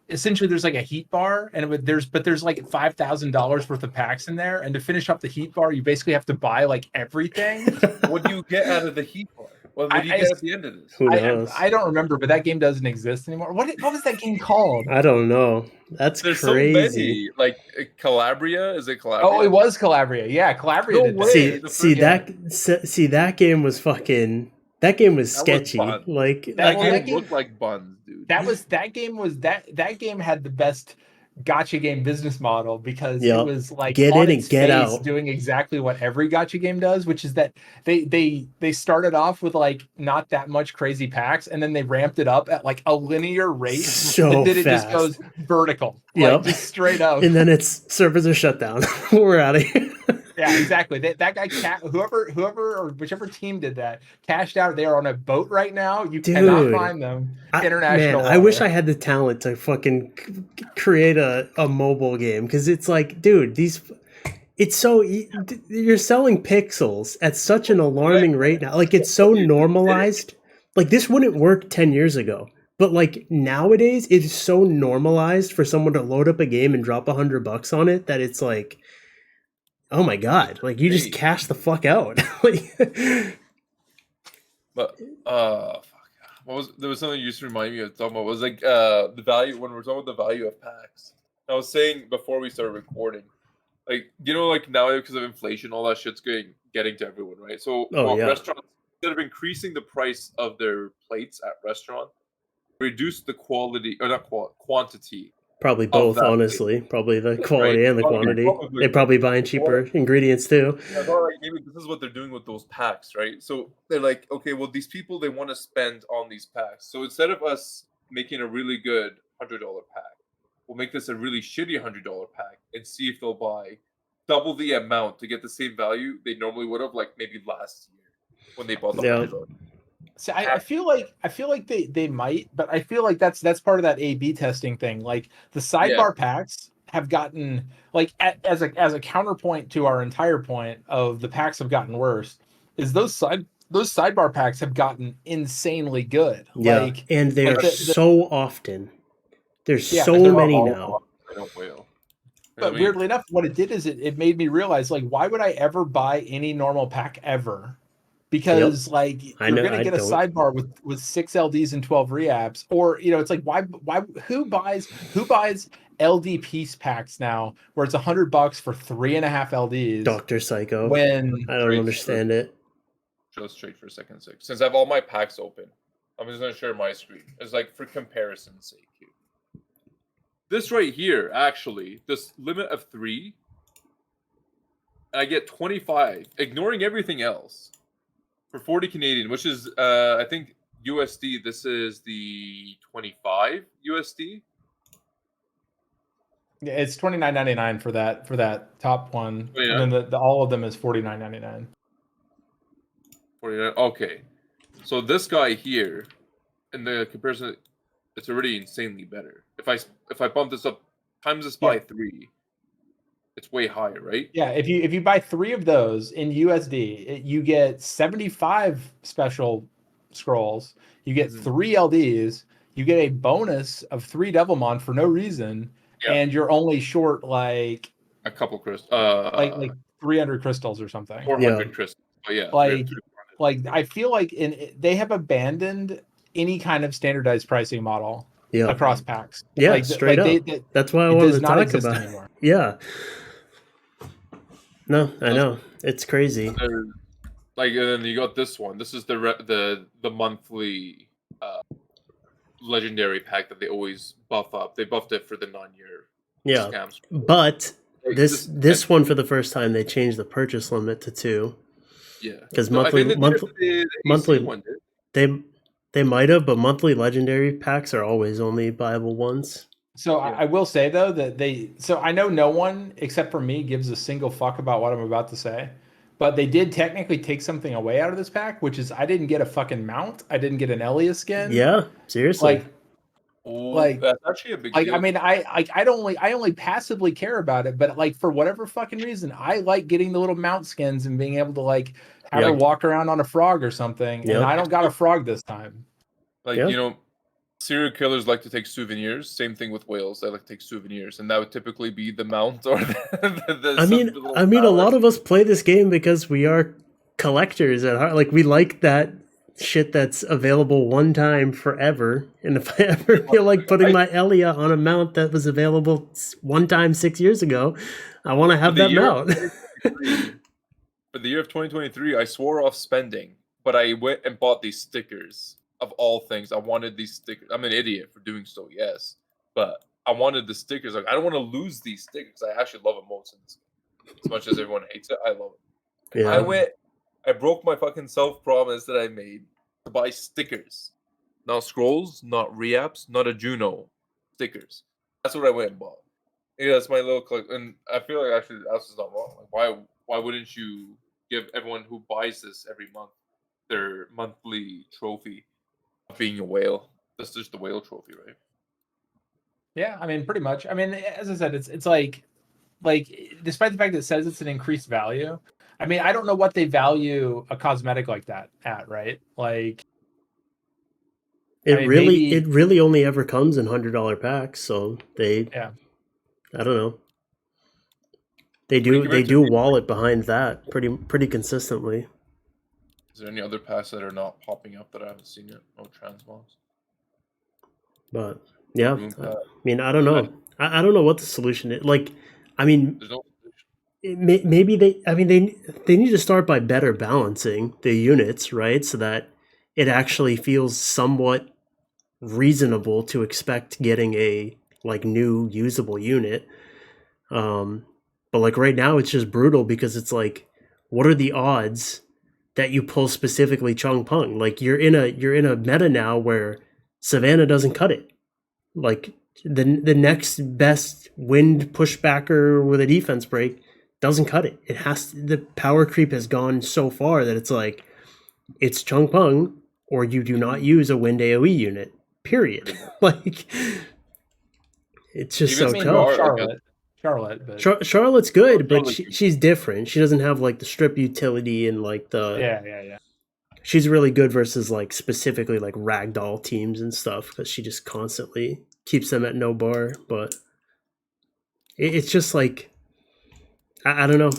essentially there's like a heat bar and there's like $5,000 worth of packs in there, and to finish up the heat bar you basically have to buy like everything. What do you get out of the heat bar? What do you get at the end of this? Who knows? I don't remember, but that game doesn't exist anymore. What was that game called? I don't know. That's There's crazy. so many. Like Calabria, is it Calabria? Oh, it was Calabria. Yeah, Calabria. No did way. that. See that game was fucking. That game was That was sketchy. fun. Like That Well, game looked like buns, dude. That game had the best gacha game business model because Yep. it was like Get on in its and get face out. doing exactly what every gacha game does, which is that they started off with like not that much crazy packs, and then they ramped it up at like a linear rate, So and then it fast. just goes vertical, Yep. like just straight up. And then it's servers are shut down. We're out of here. Yeah, exactly. That guy, whoever or whichever team did that, cashed out. They are on a boat right now. You cannot Dude. find them. Man, International. I wish I water. had the talent to fucking create a mobile game, because it's like, dude, it's so you're selling pixels at such an alarming rate now. Like it's so normalized. Like this wouldn't work 10 years ago. But like nowadays, it is so normalized for someone to load up a game and drop $100 on it that it's like, oh my god! Like you just cash the fuck out. Like, But fuck. There was something you used to remind me of talking about. It was like the value when we're talking about the value of packs. I was saying before we started recording, like like now because of inflation, all that shit's getting to everyone, right? So restaurants, instead of increasing the price of their plates at restaurant, reduce the quality or not quantity. probably both, honestly. Probably the quality and the quantity. They're probably buying cheaper ingredients too. I thought like maybe this is what they're doing with those packs, right? So they're like, okay, well these people they want to spend on these packs. So instead of us making a really good $100 pack, we'll make this a really shitty $100 pack and see if they'll buy double the amount to get the same value they normally would have, like maybe last year when they bought the $100. So I feel like they might, but I feel like that's part of that A/B testing thing. Like the sidebar packs have gotten like as a counterpoint to our entire point of the packs have gotten worse. Is those those sidebar packs have gotten insanely good. Yeah, Like, and they're so often. There's Yeah, so they're many all now. I don't whale. but weirdly enough, what it did is it made me realize, like, why would I ever buy any normal pack ever? Because like I you're know, gonna I get a don't. sidebar with 6 LDs and 12 reaps, or it's like why who buys LD piece packs now where it's $100 for 3.5 LDs? Dr. Psycho. When I don't understand it. Just straight for a second sake. Since I have all my packs open, I'm just gonna share my screen. It's like for comparison's sake here. This right here, actually, this limit of 3, and I get 25, ignoring everything else, for 40 Canadian, which is I think USD. This is the 25 USD. yeah, it's $29.99 for that top one, and then the all of them is $49.99. 49. Okay, so this guy here, in the comparison, it's already insanely better. If I bump this up, times this by 3, it's way higher, right? Yeah, if you buy 3 of those in USD, you get 75 special scrolls. You get 3 LDs. You get a bonus of 3 Devilmon for no reason, and you're only short like a couple crystals, like 300 crystals or something. 400 crystals. But yeah, like I feel like they have abandoned any kind of standardized pricing model across packs. Yeah, like, straight up. That's why I wanted to talk about it. Yeah. No, I know. It's crazy. Like, and then you got this one. This is the monthly legendary pack that they always buff up. They buffed it for the non-year scams. But this one, for the first time, they changed the purchase limit to 2. Yeah, because monthly they might have, but monthly legendary packs are always only viable ones. So I will say though that I know no one except for me gives a single fuck about what I'm about to say, but they did technically take something away out of this pack, which is I didn't get a fucking mount. I didn't get an Elia skin. Yeah, seriously. Like that's actually a big deal. I mean, I only passively care about it, but like for whatever fucking reason, I like getting the little mount skins and being able to like have her walk around on a frog or something. And I don't got a frog this time. Like serial killers like to take souvenirs. Same thing with whales. They like to take souvenirs, and that would typically be the mount or I mean, a lot of us play this game because we are collectors at heart. Like we like that shit that's available one time forever. And if I ever feel like putting my Elia on a mount that was available one time 6 years ago, I want to have that mount. For the year of 2023, I swore off spending, but I went and bought these stickers. Of all things, I wanted these stickers. I'm an idiot for doing so, yes, but I wanted the stickers. Like I don't want to lose these stickers. I actually love emotes in this game. As much as everyone hates it, I love it. Yeah. I broke my fucking self-promise that I made to buy stickers. Not scrolls, not reapps, not a Juno. Stickers. That's what I went and bought. Yeah, that's my little click. And I feel like actually that's not wrong. Like why wouldn't you give everyone who buys this every month their monthly trophy of being a whale? That's just the whale trophy, right? Yeah, I mean, pretty much. I mean, as I said, it's like despite the fact that it says it's an increased value, I mean, I don't know what they value a cosmetic like that at, right? Like it really only ever comes in $100 packs, so I don't know. They do wallet behind that pretty consistently. Is there any other packs that are not popping up that I haven't seen yet? No transmogs. But yeah, I mean, I don't know. I don't know what the solution is. Like, I mean, there's no maybe they need to start by better balancing the units, right? So that it actually feels somewhat reasonable to expect getting a like new usable unit. But like right now it's just brutal because it's like, what are the odds that you pull specifically Chung Pung? Like you're in a meta now where Savannah doesn't cut it. Like the next best wind pushbacker with a defense break doesn't cut it. It has to, the power creep has gone so far that it's like it's Chung Pung or you do not use a wind AoE unit. Period. Like it's just so tough. Charlotte's good, but she's different. She doesn't have like the strip utility and like the she's really good versus like specifically like ragdoll teams and stuff because she just constantly keeps them at no bar. But it's just like I don't know.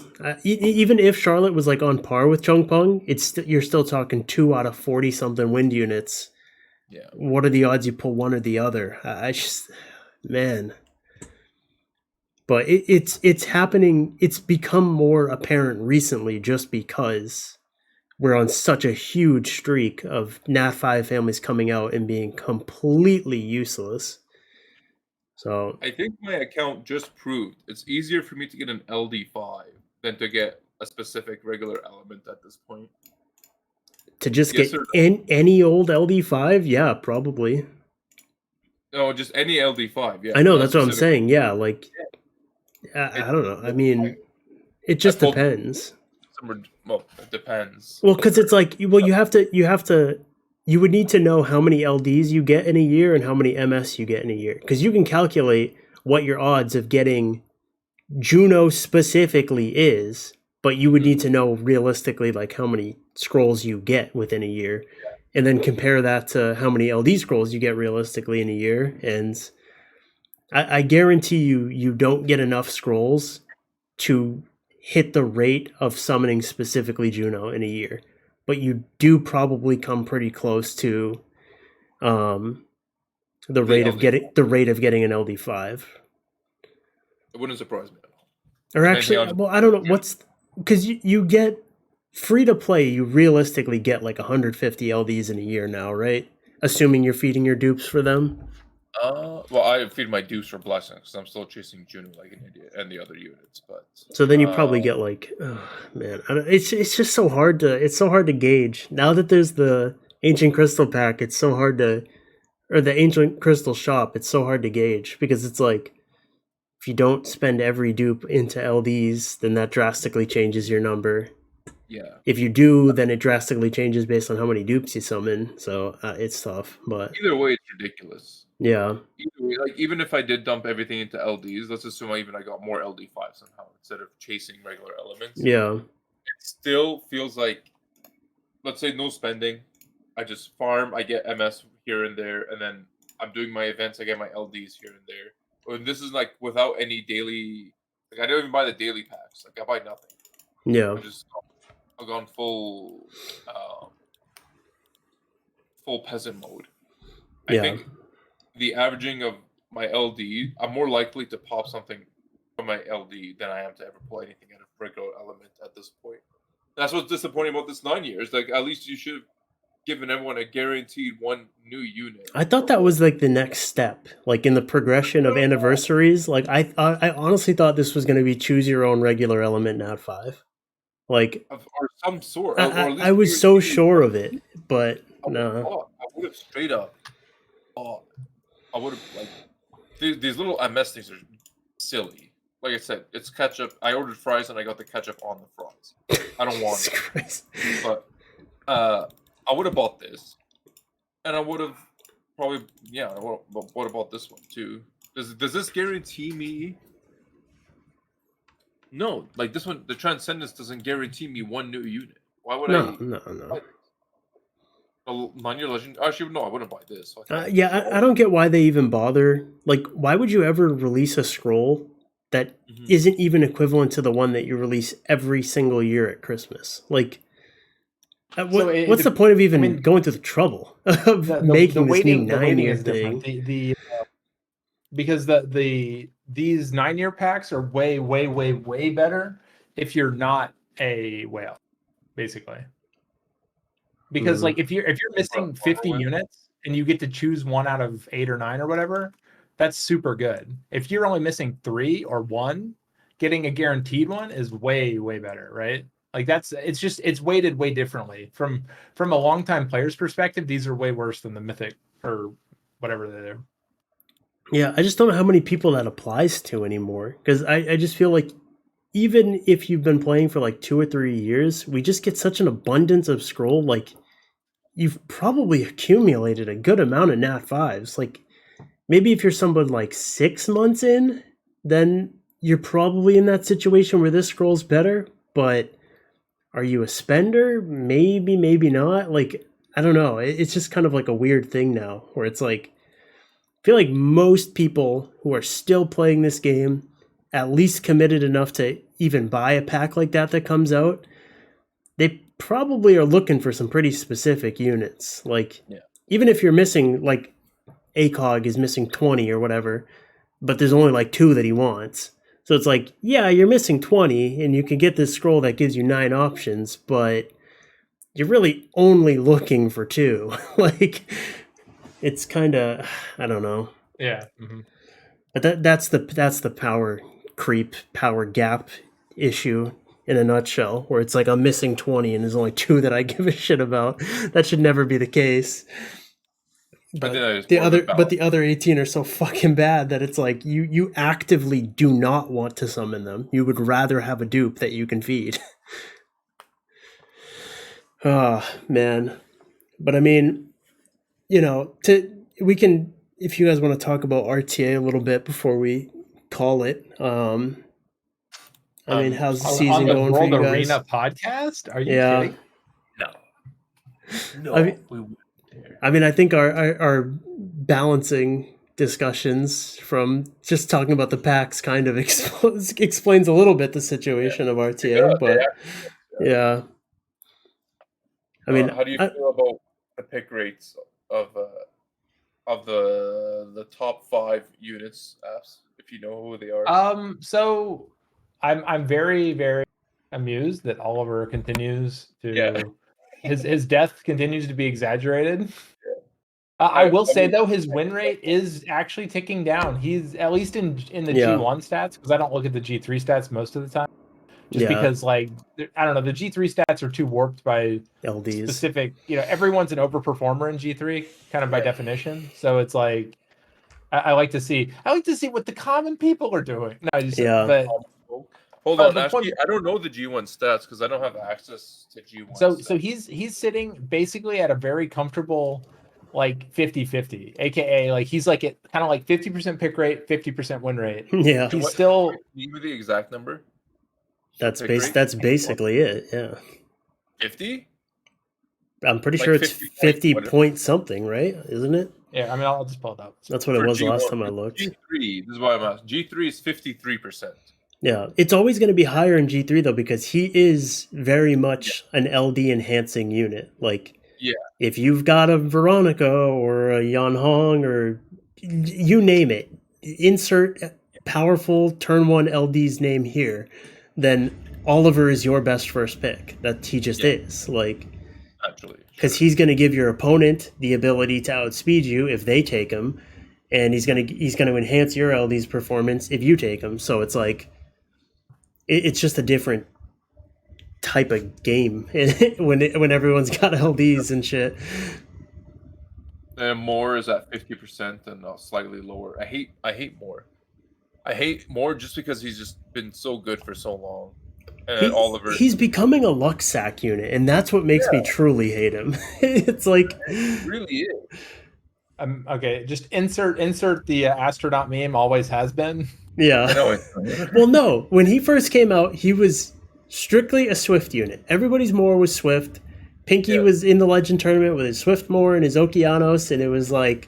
Even if Charlotte was like on par with Chung Peng, you're still talking 2 out of 40 something wind units. Yeah. What are the odds you pull one or the other? I just, man. But it's happening. It's become more apparent recently just because we're on such a huge streak of Nat 5 families coming out and being completely useless. So I think my account just proved it's easier for me to get an LD5 than to get a specific regular element at this point. to just Yes, get sir. any old LD5, yeah, probably. No, just any LD5. Yeah, I know, not that's what I'm specific. saying. Yeah, like I don't know. I mean, it just pulled- depends. Well, it depends. Well, because it's like, well, you would need to know how many LDs you get in a year and how many MS you get in a year, because you can calculate what your odds of getting Juno specifically is, but you would need to know realistically like how many scrolls you get within a year, and then compare that to how many LD scrolls you get realistically in a year, and I guarantee you don't get enough scrolls to hit the rate of summoning specifically Juno in a year, but you do probably come pretty close to the rate of getting an LD5. It wouldn't surprise me at all. Or actually, well, I don't know what's, because you get free to play. You realistically get like 150 LDs in a year now, right? Assuming you're feeding your dupes for them. Well, I feed my dupes for blessings because I'm still chasing Juno like an idiot and the other units. But so then you probably get like, oh, man, it's just so hard to gauge now that there's the Ancient Crystal pack. It's so hard to, or the Ancient Crystal shop. It's so hard to gauge because it's like, if you don't spend every dupe into LDs, then that drastically changes your number. Yeah. If you do, then it drastically changes based on how many dupes you summon. So it's tough, but Either way, it's ridiculous. yeah. Either way, like even if I did dump everything into LDs, let's assume I got more LD5 somehow instead of chasing regular elements. Yeah. It still feels like, let's say no spending, I just farm, I get MS here and there, and then I'm doing my events, I get my LDs here and there. Or this is like without any daily, like I don't even buy the daily packs. Like I buy nothing. Yeah. I've gone full peasant mode. I think the averaging of my LD, I'm more likely to pop something from my LD than I am to ever pull anything out of regular element at this point. That's what's disappointing about this 9 years. Like at least you should have given everyone a guaranteed one new unit. I thought that was like the next step, like in the progression of anniversaries. Like I honestly thought this was going to be choose your own regular element Nat 5. Like or some sort. I was so sure of it, but no. I would have straight up. I would have like these little MS things are silly. Like I said, it's ketchup. I ordered fries and I got the ketchup on the fries. I don't want it, but I would have bought this, and I would have probably what about this one too? Does this guarantee me? No, like this one, the Transcendence doesn't guarantee me one new unit. Why would I? No. A 9-year legend. Actually, no, I wouldn't buy this. I don't get why they even bother. Like, why would you ever release a scroll that isn't even equivalent to the one that you release every single year at Christmas? Like, what's the point of even going through the trouble of making this new 9-year thing? Because these 9-year packs are way better if you're not a whale, basically. Because like if you're missing 50 units and you get to choose 1 out of 8 or 9 or whatever, that's super good. If you're only missing 3 or 1, getting a guaranteed one is way better, right? Like it's weighted way differently. From a longtime player's perspective, these are way worse than the mythic or whatever they're. Yeah, I just don't know how many people that applies to anymore. Because I just feel like even if you've been playing for like 2 or 3 years, we just get such an abundance of scroll. Like, you've probably accumulated a good amount of Nat 5s. Like, maybe if you're someone like 6 months in, then you're probably in that situation where this scroll's better. But are you a spender? Maybe, maybe not. Like, I don't know. It's just kind of like a weird thing now where it's like, I feel like most people who are still playing this game at least committed enough to even buy a pack like that comes out. They probably are looking for some pretty specific units. Like, even if you're missing, like, ACOG is missing 20 or whatever, but there's only like 2 that he wants. So it's like, yeah, you're missing 20 and you can get this scroll that gives you 9 options, but you're really only looking for 2. Like, it's kind of, I don't know. Yeah. Mm-hmm. But that's the power creep, power gap issue in a nutshell, where it's like I'm missing 20 and there's only 2 that I give a shit about. That should never be the case. But the other 18 are so fucking bad that it's like you actively do not want to summon them. You would rather have a dupe that you can feed. Oh, man. But I mean, you know, we can, if you guys want to talk about RTA a little bit before we call it. I mean, how's the season going for you guys? World Arena podcast? Are you kidding? No. I mean, I think our balancing discussions from just talking about the packs kind of explains a little bit the situation of RTA, but yeah. I mean, how do you feel about the pick rates of the top 5 units, Apze, if you know who they are? So I'm very, very amused that Oliver continues to his death continues to be exaggerated. I will say though, his win rate is actually ticking down. He's at least in the G1 stats, because I don't look at the G3 stats most of the time. Just because, like, I don't know, the G3 stats are too warped by LDs. Specific, everyone's an overperformer in G3, kind of by definition. So it's like, I like to see what the common people are doing. No, but hold on, actually, I don't know the G1 stats because I don't have access to G1. So he's sitting basically at a very comfortable, like 50-50, aka like he's like at kind of like 50% pick rate, 50% win rate. Yeah, he's still. Give me the exact number. That's basically it. Yeah. 50? I'm pretty sure it's 50 point something, right? Isn't it? Yeah, I mean, I'll just pull it up. That's what it was last time I looked. G3, this is why I'm asking. G3 is 53%. Yeah, it's always going to be higher in G3 though, because he is very much an LD enhancing unit. Like, if you've got a Veronica or a Yan Hong or you name it, insert powerful turn 1 LD's name here, then Oliver is your best first pick. That he just is. Like, actually, because he's going to give your opponent the ability to outspeed you if they take him, and he's going to enhance your LD's performance if you take him. So it's like, it's just a different type of game when everyone's got LDs and shit. And Moore is at 50% and slightly lower. I hate Moore. I hate Moore just because he's just been so good for so long. And Oliver, he's becoming a luck sack unit, and that's what makes me truly hate him. It's like, it really is. Okay, just insert the astronaut meme. Always has been. Yeah. Well, no. When he first came out, he was strictly a Swift unit. Everybody's Moore was Swift. Pinky was in the Legend tournament with his Swift Moore and his Okeanos, and it was like,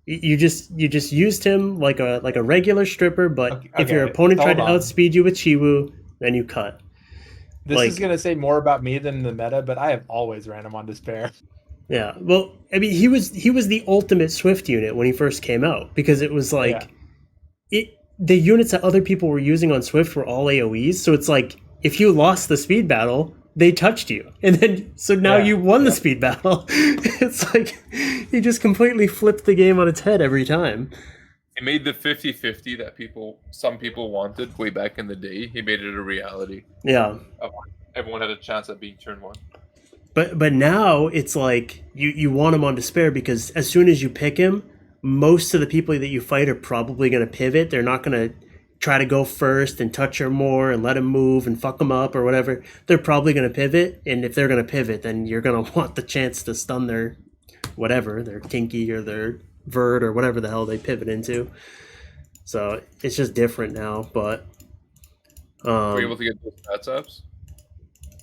you just used him like a regular stripper, but if your opponent tried to outspeed you with Chiwu, then you cut. This is gonna say more about me than the meta, but I have always ran him on Despair. Yeah, well, I mean, he was the ultimate Swift unit when he first came out, because it was like the units that other people were using on Swift were all AoEs, so it's like if you lost the speed battle, they touched you, and then so now you won the speed battle. It's like he just completely flipped the game on its head every time. He made the 50-50 that some people wanted way back in the day. He made it a reality. Yeah, everyone had a chance at being turn 1. But now it's like you want him on Despair, because as soon as you pick him, most of the people that you fight are probably going to pivot. They're not going to try to go first and touch her more and let him move and fuck him up or whatever. They're probably going to pivot, and if they're going to pivot, then you're going to want the chance to stun their whatever, their Tinky or their Verd or whatever the hell they pivot into. So it's just different now, but... Were you able to get those stats ups?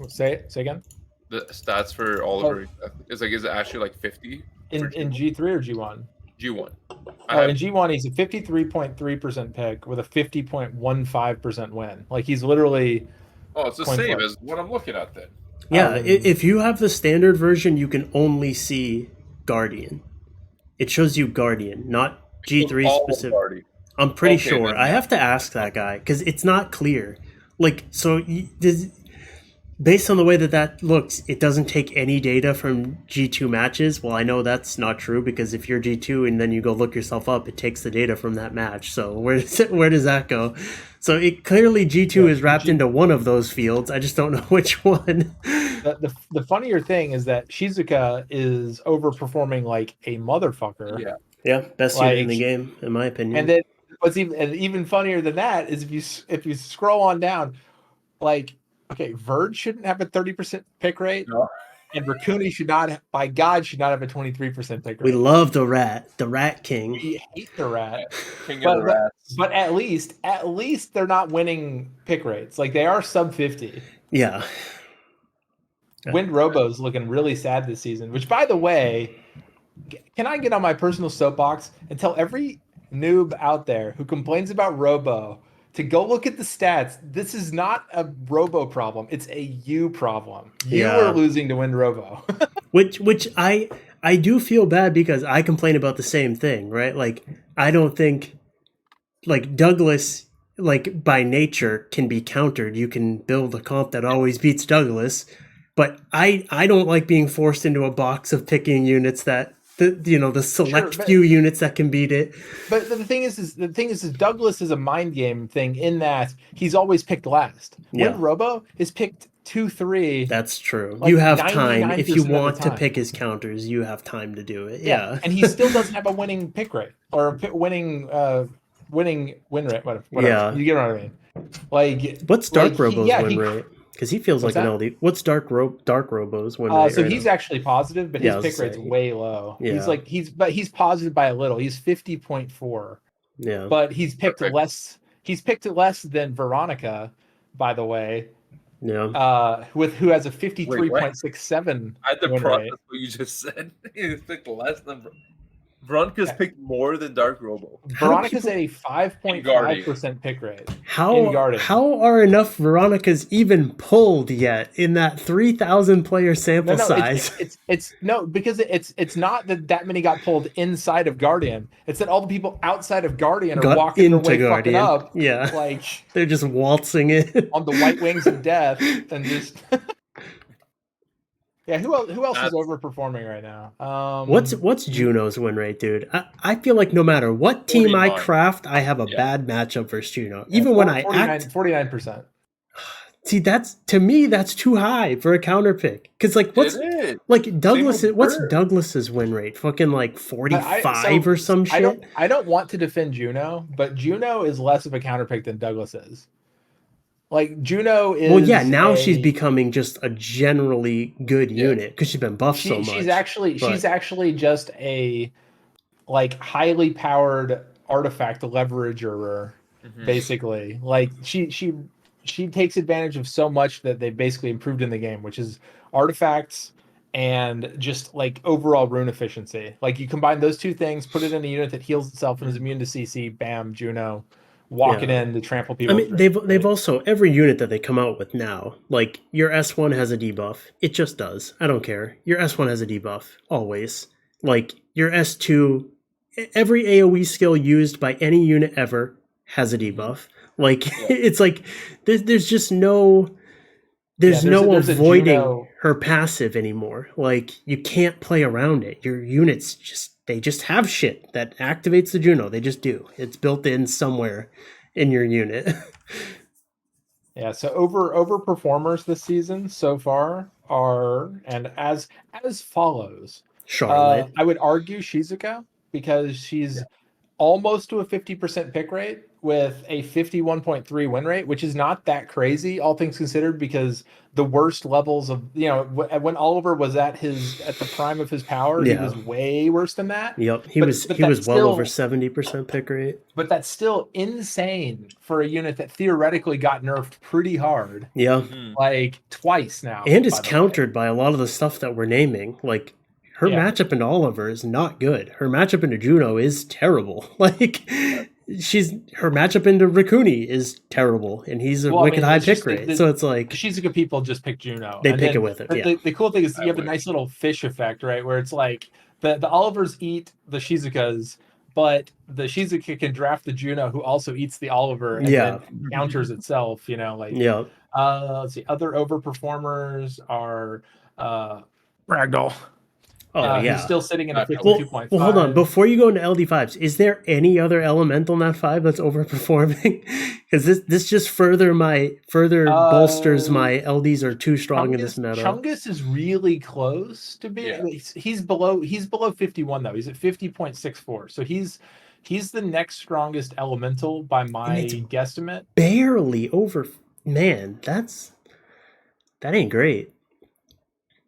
Say again. The stats for all of her is it actually like 50 in G3 or G1? G1. In G1 he's a 53.3% pick with a 50.15% win. Like he's literally it's the same as what I'm looking at then. Yeah, if you have the standard version, you can only see Guardian. It shows you Guardian, not G3 specific. I'm pretty sure. I have to ask that guy because it's not clear. Like, so based on the way that looks, it doesn't take any data from G2 matches. Well, I know that's not true because if you're G2 and then you go look yourself up, it takes the data from that match. So where does that go? So it clearly G2 is wrapped into one of those fields. I just don't know which one. The funnier thing is that Shizuka is overperforming like a motherfucker. Yeah, best unit in the game, in my opinion. And then what's even funnier than that is if you scroll on down, like, okay, Verge shouldn't have a 30% pick rate. No. And Raccoon should not have a 23% pick rate. We love the Rat King. We hate the Rat. King of the Rats. But at least they're not winning pick rates. Like they are sub 50. Yeah. Wind Robo's looking really sad this season, which by the way, can I get on my personal soapbox and tell every noob out there who complains about Robo to go look at the stats? This is not a Robo problem. It's a you problem. You are losing to Wind Robo. which I do feel bad because I complain about the same thing, right? Like I don't think like Douglas like by nature can be countered. You can build a comp that always beats Douglas, but I don't like being forced into a box of picking units that the select few units that can beat it. But the thing is Douglas is a mind game thing in that he's always picked last. Wind Robo is picked 2-3. That's true. Like you have time if you want to pick his counters. You have time to do it. Yeah, and he still doesn't have a winning pick rate or winning win rate. Whatever. Yeah, you get what I mean. Like what's Dark Robo's win rate? Because he feels like an LD. What's Dark Robo's win rate? So he's actually positive, but his pick rate's way low. Yeah. He's positive by a little. He's 50.4. Yeah. But he's picked less. He's picked less than Veronica, by the way. Yeah. Who has a 53.67. I had to process what you just said. He's picked less than Veronica's picked more than Dark Robo. Veronica's at a 5.5% pick rate. How are enough Veronicas even pulled yet in that 3,000 player sample size? It's because it's not that many got pulled inside of Guardian. It's that all the people outside of Guardian are walking their way fucking up. Yeah, like they're just waltzing it on the white wings of death and just. Yeah, who else is overperforming right now? What's Juno's win rate, dude? I feel like no matter what team I craft, I have a bad matchup versus Juno. Even when I act 49%. See, that's to me that's too high for a counter pick. Because what's Douglas's win rate? Fucking like 45 or some shit. I don't want to defend Juno, but Juno is less of a counter pick than Douglas is. Like Juno is. Well, yeah. Now she's becoming just a generally good unit because she's been buffed so much. She's actually just a highly powered artifact leverager, basically. Like she takes advantage of so much that they basically improved in the game, which is artifacts and just like overall rune efficiency. Like you combine those two things, put it in a unit that heals itself and is immune to CC. Bam, Juno. Walking in to trample people. I mean, they've also every unit that they come out with now, like your S1 has a debuff. It just does. I don't care. Your S1 has a debuff always. Like your S2, every AOE skill used by any unit ever has a debuff. Like it's like there's just no avoiding her passive anymore. Like you can't play around it. Your units just have shit that activates the Juno. They just do. It's built in somewhere in your unit. Yeah, so over performers this season so far are and as follows. Charlotte. I would argue Shizuka because she's almost to a 50% pick rate with a 51.3 win rate, which is not that crazy, all things considered, because the worst levels of, when Oliver was at the prime of his power, he was way worse than that. Yep, he But was well over 70% pick rate. But that's still insane for a unit that theoretically got nerfed pretty hard. Yeah, like twice now, and is countered by a lot of the stuff that we're naming. Like her matchup into Oliver is not good. Her matchup into Juno is terrible. Like her matchup into Rikuni is terrible, and he's a wicked high pick rate. So it's like Shizuka people just pick Juno. They pick it with it. Yeah. The cool thing is you have a nice little fish effect, right? Where it's like the Olivers eat the Shizukas, but the Shizuka can draft the Juno, who also eats the Oliver and then counters itself. Let's see. Other overperformers are Ragdoll. He's still sitting in a 52.5. Well, hold on. Before you go into LD5s, is there any other elemental in that 5 that's overperforming? Because this just further bolsters my LDs are too strong in this meta. Chungus is really close to being. Yeah. He's below 51 though. He's at 50.64. So he's the next strongest elemental by my guesstimate. Barely over. Man, that ain't great.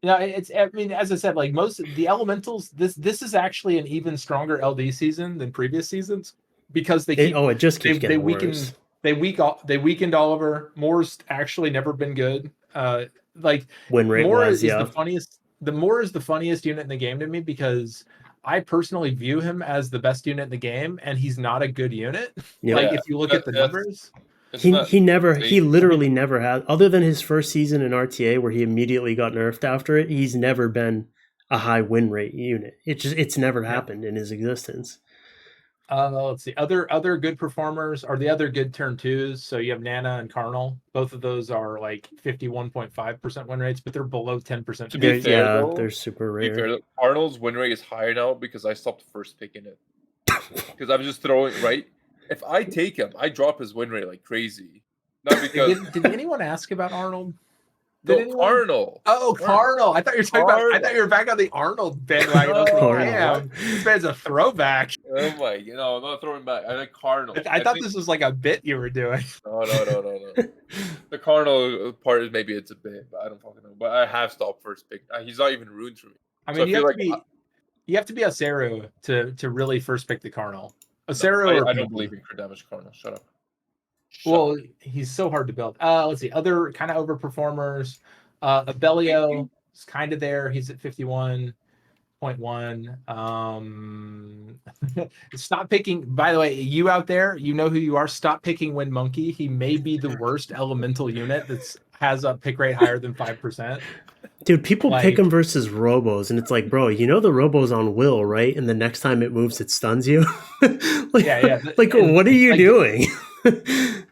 No, I mean, as I said, like most of the elementals, this is actually an even stronger LD season than previous seasons because they keep. It just keeps getting worse. They weakened Oliver. Moore's actually never been good. Like win rate Moore is the funniest. The Moore is the funniest unit in the game to me because I personally view him as the best unit in the game, and he's not a good unit. Yeah. Like if you look at the numbers. He literally never had, other than his first season in RTA where he immediately got nerfed after it, he's never been a high win rate unit. It's never happened in his existence. Let's see. Other good performers are the other good turn 2s. So you have Nana and Carnal. Both of those are like 51.5% win rates, but they're below 10%. To be fair, though, they're super rare. Carnal's win rate is higher now because I stopped first picking it. Because I'm just throwing right. If I take him, I drop his win rate like crazy. Not because did anyone ask about Arnold? Arnold. Oh, Carnal. I thought you were talking about. I thought you were back on the Arnold bandwagon. Damn, this man's a throwback. Oh my, I'm not throwing back. I like Cardinal. I thought this was like a bit you were doing. No. The Cardinal part is maybe it's a bit, but I don't fucking know. But I have stopped first pick. He's not even ruined for me. I mean, you have to be a Seru to really first pick the Cardinal. Seru. I don't believe in crit damage Cardinal. Shut up. Well, he's so hard to build. Let's see. Other kind of overperformers. Abellio is kind of there. He's at 51.1. Stop picking. By the way, you out there, you know who you are. Stop picking Wind Monkey. He may be the worst elemental unit that has a pick rate higher than 5%. Dude, people pick him versus Robos, and it's like, bro, you know the Robo's on Will, right? And the next time it moves, it stuns you. What are you doing?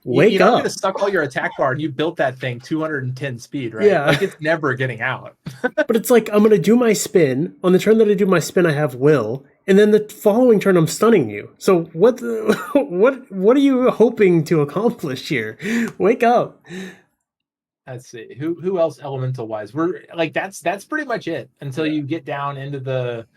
Wake up. You're gonna stuck all your attack bar and you built that thing 210 speed, right? Yeah. Like it's never getting out. But it's like I'm gonna do my spin. On the turn that I do my spin, I have Will, and then the following turn I'm stunning you. So what are you hoping to accomplish here? Wake up. Let's see. Who else elemental wise? We're like that's pretty much it until you get down into the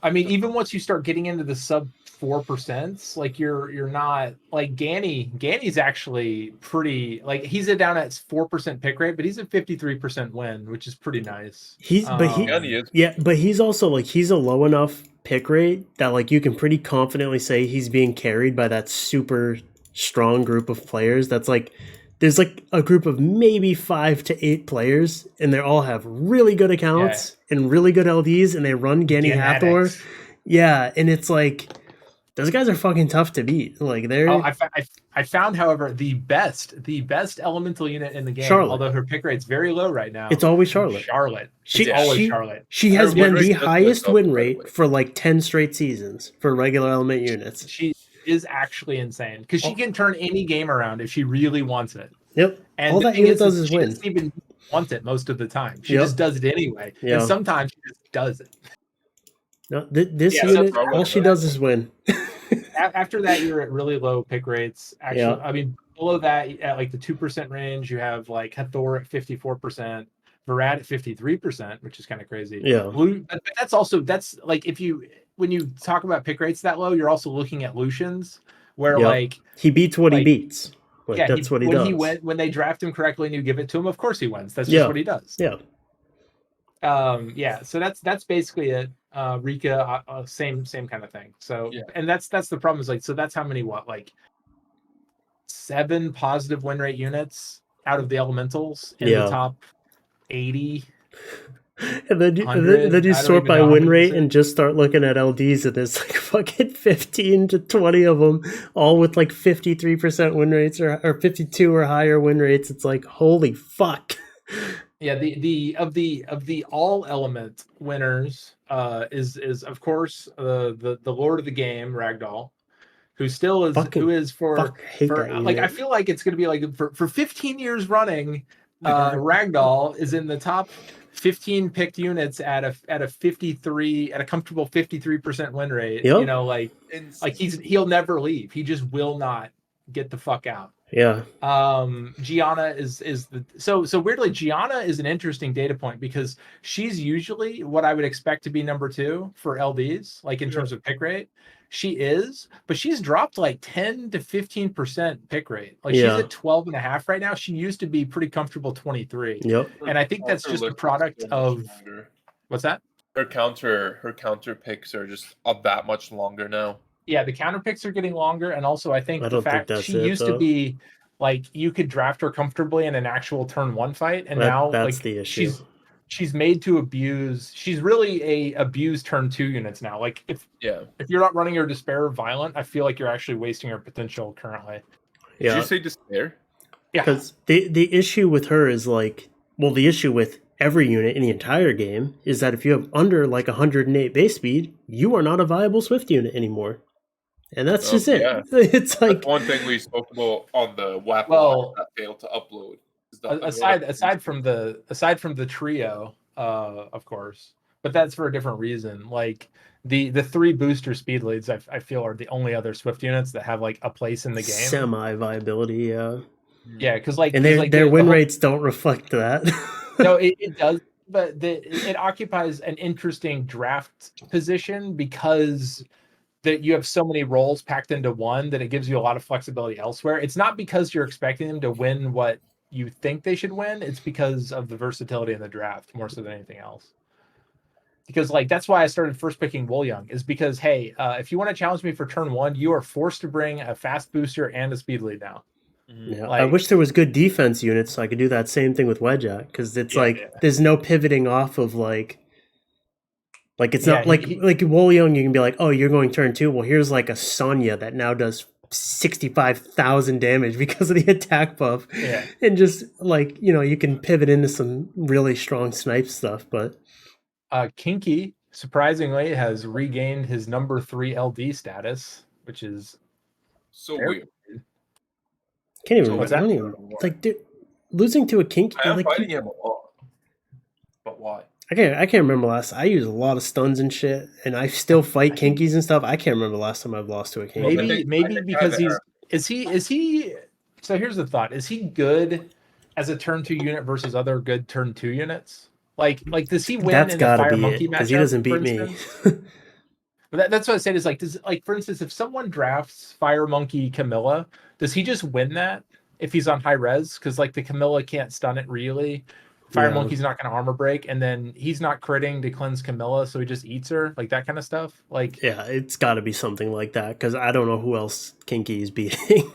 I mean, even once you start getting into the sub 4%, like you're not like Ganny's actually pretty like he's down at 4% pick rate, but he's at 53% win, which is pretty nice. But he's also like he's a low enough pick rate that like you can pretty confidently say he's being carried by that super strong group of players that's like there's like a group of maybe 5 to 8 players, and they all have really good accounts and really good LDs, and they run Ganny Hathor. Yeah, and it's like those guys are fucking tough to beat. Like they're. I found, however, the best elemental unit in the game. Charlotte. Although her pick rate's very low right now. It's always Charlotte. Charlotte. She has been the highest win rate for like 10 straight seasons for regular element units. She is actually insane because she can turn any game around if she really wants it. Yep. And all that unit does is win. She doesn't even want it most of the time. She just does it anyway. And sometimes she just does it. No, this unit, all she does is win. After that, you're at really low pick rates. Actually, I mean, below that, at like the 2% range, you have like Hathor at 54%, Varad at 53%, which is kind of crazy. Yeah. But that's like if you when you talk about pick rates that low, you're also looking at Lucians, where Yep. like He beats what he like, beats. Like, yeah, that's what he does. when they draft him correctly and you give it to him, of course he wins. That's just what he does. Yeah. Yeah. So that's basically it. Rika, same kind of thing. So Yeah. and that's the problem is like so that's how many like 7 positive win rate units out of the elementals in the top 80. And then you 100, sort by win rate and just start looking at LDs, and there's like fucking 15 to 20 of them, all with like 53% win rates or 52 or higher win rates. It's like, holy fuck. Yeah, the all element winners is of course the lord of the game, Ragdoll, who still is I feel like it's gonna be like for 15 years running, Ragdoll is in the top 15 picked units at a comfortable 53% win rate. Yep. You know, like he'll never leave. He just will not get the fuck out. Yeah. Gianna is so weirdly, Gianna is an interesting data point because she's usually what I would expect to be number 2 for LDs, like in terms of pick rate. She is, but she's dropped like 10 to 15% pick rate. Like she's at 12.5 right now. She used to be pretty comfortable 23. Yep. And I think that's just a product of what's that? Her counter picks are just that much longer now. Yeah, the counter picks are getting longer, and also I think the fact she used to be like you could draft her comfortably in an actual turn 1 fight, and now that's like the issue. She's made to abuse. She's really a abused turn 2 units now. Like if you're not running her Despair Violent, I feel like you're actually wasting her potential currently. Did you say Despair? Yeah, because the issue with her is like, well, the issue with every unit in the entire game is that if you have under like 108 base speed, you are not a viable Swift unit anymore. And that's just it. Yeah. It's like that's one thing we spoke about on the WAP that failed to upload. Aside from the trio, of course, but that's for a different reason. Like the 3 booster speed leads, I feel are the only other Swift units that have like a place in the game. Semi viability, yeah. Yeah, because like and their win rates don't reflect that. No, it does, but it occupies an interesting draft position because that you have so many roles packed into one that it gives you a lot of flexibility elsewhere. It's not because you're expecting them to win what you think they should win. It's because of the versatility in the draft more so than anything else. Because like that's why I started first picking Woolyoung is because hey, if you want to challenge me for turn 1, you are forced to bring a fast booster and a speed lead now. Yeah, I wish there was good defense units so I could do that same thing with Wedgeat because it's there's no pivoting off of like it's not like Woolyoung you can be like, oh, you're going turn 2. Well, here's like a Sonya that now does 65,000 damage because of the attack buff. Yeah, and just like you can pivot into some really strong snipe stuff. But Kinky surprisingly has regained his number 3 LD status, which is so weird. Can't even. I don't even like, dude. Losing to a Kinky. I'm fighting him a lot, but why? I can't remember last. I use a lot of stuns and shit, and I still fight Kinkies and stuff. I can't remember the last time I've lost to a Kinky. Maybe because is he. So here's the thought: is he good as a turn 2 unit versus other good turn 2 units? Like does he win That's in the Fire Monkey matchup? Because he doesn't beat me. But that's what I said is like, for instance, if someone drafts Fire Monkey Camilla, does he just win that if he's on high res? Because like the Camilla can't stun it really. Fire Monkey's not going to armor break, and then he's not critting to cleanse Camilla, so he just eats her, like that kind of stuff. Like it's got to be something like that because I don't know who else Kinky is beating.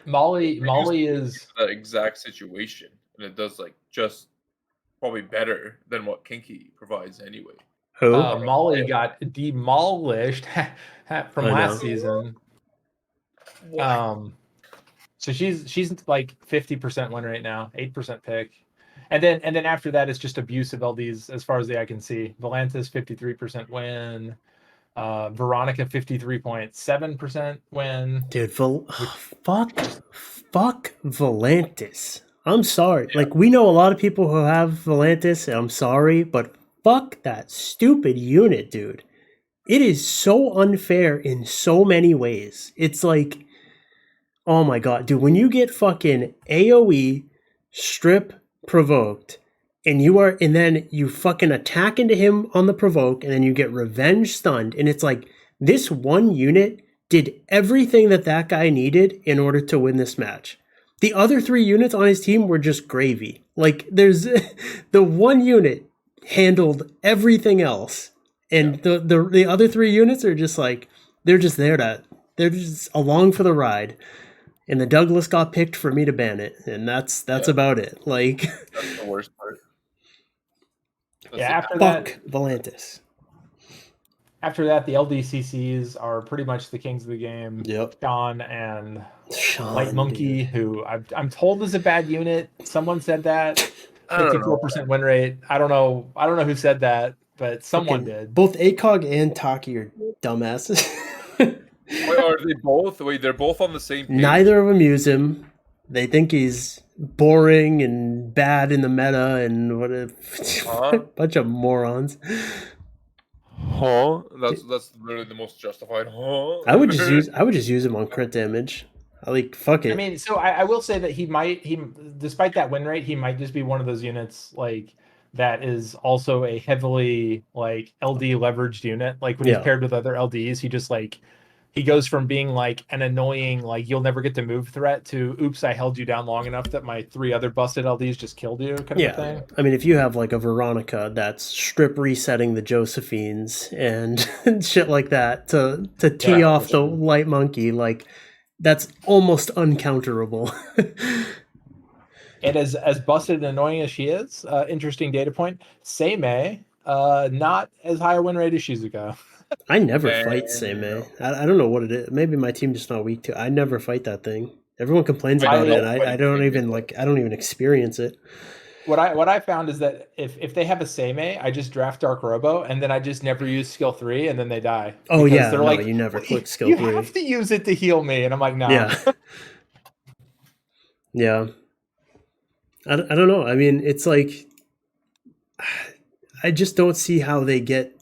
Molly is the exact situation, and it does like just probably better than what Kinky provides anyway. Who? Molly got demolished from last season. So she's like 50% win right now, 8% pick. And then after that it's just abuse of LDs as far as the eye can see. Volantis 53% win. Veronica 53.7% win. Dude, fuck Volantis. I'm sorry. Yeah. Like we know a lot of people who have Volantis, and I'm sorry, but fuck that stupid unit, dude. It is so unfair in so many ways. It's like, oh my god, dude, when you get fucking AoE strip provoked and then you fucking attack into him on the provoke, and then you get revenge stunned, and it's like this one unit did everything that guy needed in order to win this match. The other 3 units on his team were just gravy. Like, there's the one unit handled everything else, and the other 3 units are just like, they're just along for the ride. And the Douglas got picked for me to ban it, and that's about it. Like, That's the worst part. After fuck that, Volantis. After that, the LDCCs are pretty much the kings of the game. Yep. Sean and Sean, Light Monkey, dude. who I'm told is a bad unit. Someone said that. I don't know. 54% win rate. I don't know who said that, but someone did. Both ACOG and Taki are dumbasses. Wait, are they both? Wait, they're both on the same page? Neither of them use him. They think he's boring and bad in the meta, and what a bunch of morons. Huh? That's literally the most justified. Huh? I would just use him on crit damage. I like, fuck it. I mean, so I will say that he despite that win rate, he might just be one of those units like that is also a heavily like LD leveraged unit. Like when he's paired with other LDs, he just like he goes from being like an annoying, like you'll never get to move threat to oops, I held you down long enough that my 3 other busted LDs just killed you kind of thing. I mean, if you have like a Veronica that's strip resetting the Josephines and shit like that to tee off the Light Monkey, like that's almost uncounterable. And as busted and annoying as she is, interesting data point, Seimei, not as high a win rate as Shizuka. I never fight Seimei. I don't know what it is. Maybe my team's just not weak to it. I never fight that thing. Everyone complains about it, and I don't even experience it. What I found is that if they have a Seimei, I just draft Dark Robo, and then I just never use skill 3, and then they die. Oh yeah, they're like, you never click skill 3. You have to use it to heal me, and I'm like, no. Yeah. Yeah. I don't know. I mean, it's like I just don't see how they get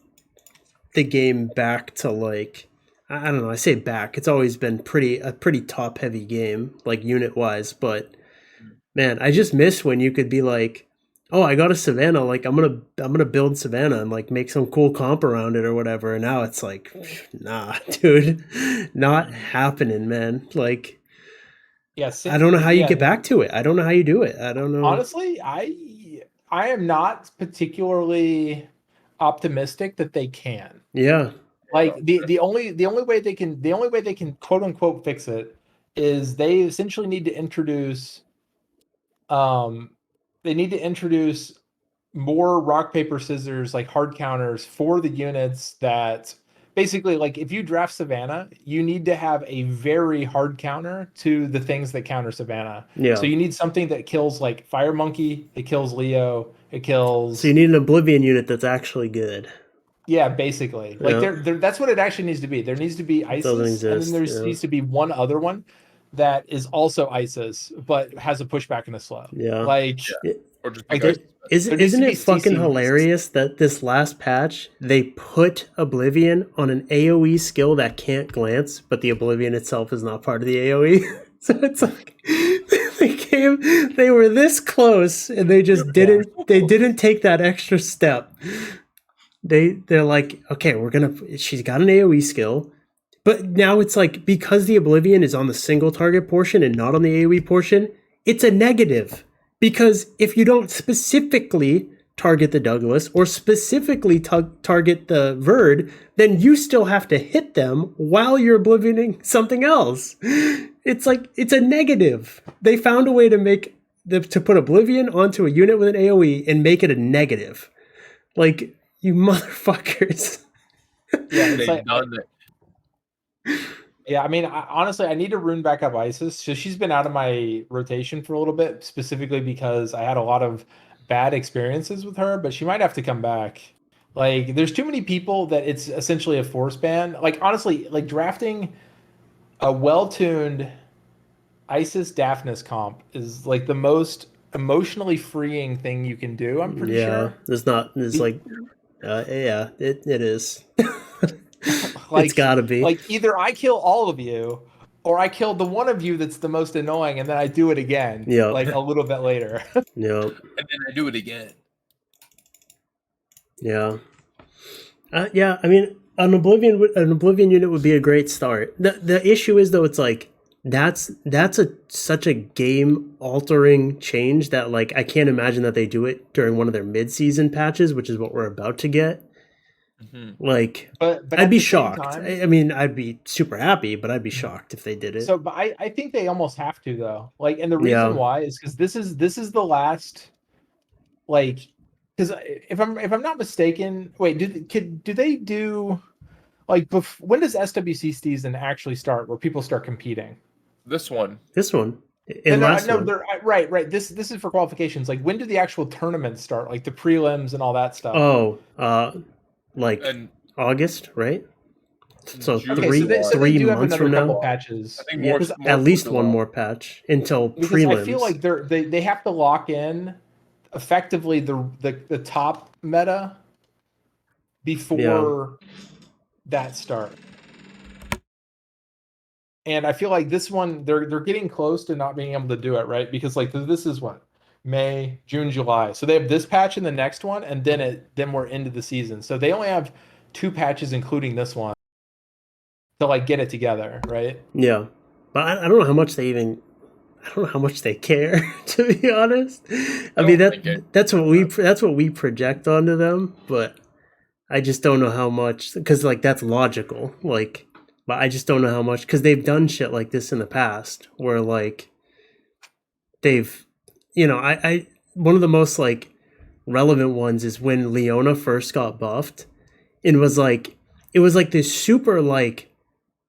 the game back to like, I don't know, I say back, it's always been a pretty top heavy game, like unit wise, but man, I just miss when you could be like, oh, I got a Savannah, like I'm gonna build Savannah and like make some cool comp around it or whatever, and now it's like, nah, dude, not happening, man. Like, I don't know how you get back to it. I don't know how you do it. I don't know. Honestly, I am not particularly optimistic that they can. Yeah. Like the only way they can quote unquote fix it is they essentially need to introduce more rock paper scissors, like hard counters for the units that basically, like if you draft Savannah, you need to have a very hard counter to the things that counter Savannah. Yeah. So you need something that kills like Fire Monkey, it kills Leo, it kills. So you need an Oblivion unit that's actually good. Yeah, basically. Like that's what it actually needs to be. There needs to be ISIS, and then there needs to be one other one that is also ISIS, but has a pushback and a slow. Yeah. Like, or just isn't it fucking hilarious that this last patch they put Oblivion on an AoE skill that can't glance, but the Oblivion itself is not part of the AoE? So it's like they were this close and they just didn't take that extra step. They're like, okay, she's got an AoE skill, but now it's like, because the Oblivion is on the single target portion and not on the AoE portion, it's a negative. Because if you don't specifically target the Douglas or specifically target the Verd, then you still have to hit them while you're Oblivioning something else. It's like, it's a negative. They found a way to to put Oblivion onto a unit with an AoE and make it a negative. Like, you motherfuckers. Yeah, it's like, yeah, I mean, honestly, I need to rune back up ISIS. So she's been out of my rotation for a little bit, specifically because I had a lot of bad experiences with her, but she might have to come back. Like, there's too many people that it's essentially a force ban. Like, honestly, like drafting a well-tuned ISIS Daphnis comp is like the most emotionally freeing thing you can do, I'm pretty sure. Yeah, it is. Like, it's gotta be. Like, either I kill all of you, or I kill the one of you that's the most annoying, and then I do it again. Yeah. Like a little bit later. Yeah. And then I do it again. Yeah. Yeah, I mean, an Oblivion unit would be a great start. The issue is though, it's like that's such a game altering change that like I can't imagine that they do it during one of their mid season patches, which is what we're about to get. Like, but I'd at be the same shocked. time- I mean, I'd be super happy, but I'd be shocked if they did it. So, but I think they almost have to though. Like, and the Yeah. reason why is because this is the last, like, because if I'm not mistaken, wait, do they do like when does SWC season actually start where people start competing? This one. And last one. Right. This is for qualifications. Like, when do the actual tournaments start? Like the prelims and all that stuff. Oh, like And August, right? So June. Okay, three so they do have months another from couple now. patches. I think Yeah, more at least July. one more patch until Because prelims. I feel like they have to lock in effectively the top meta before that start. And I feel like this one they're getting close to not being able to do it, right? Because like this is what May, June, July. So they have this patch and the next one, and then we're into the season. So they only have 2 patches, including this one, to like get it together, right? Yeah, but I don't know how much they even. I don't know how much they care, to be honest. I mean that's what we project onto them, but I just don't know how much, because like that's logical. Like, but I just don't know how much, because they've done shit like this in the past where like they've, I one of the most like relevant ones is when Leona first got buffed, and it was like this super like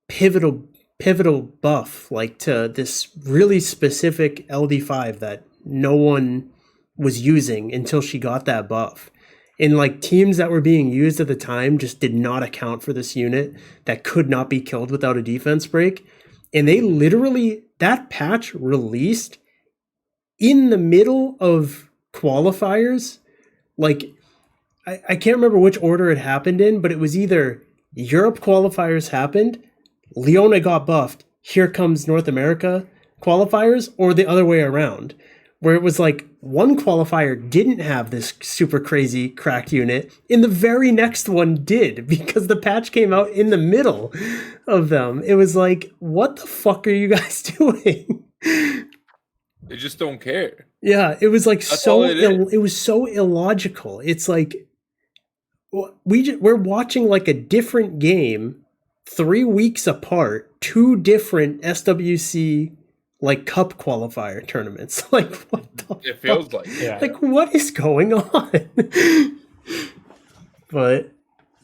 pivotal buff like to this really specific LD5 that no one was using until she got that buff. And like teams that were being used at the time just did not account for this unit that could not be killed without a defense break. And they literally, that patch released in the middle of qualifiers. Like, I can't remember which order it happened in, but it was either Europe qualifiers happened, Leona got buffed, here comes North America qualifiers, or the other way around, where it was like one qualifier didn't have this super crazy cracked unit, and the very next one did, because the patch came out in the middle of them. It was like, what the fuck are you guys doing? They just don't care. Yeah, it was like That's all it is. it was so illogical. It's like we're watching like a different game 3 weeks apart, 2 different SWC like cup qualifier tournaments. Like, what the It feels fuck? like. Like, what is going on? But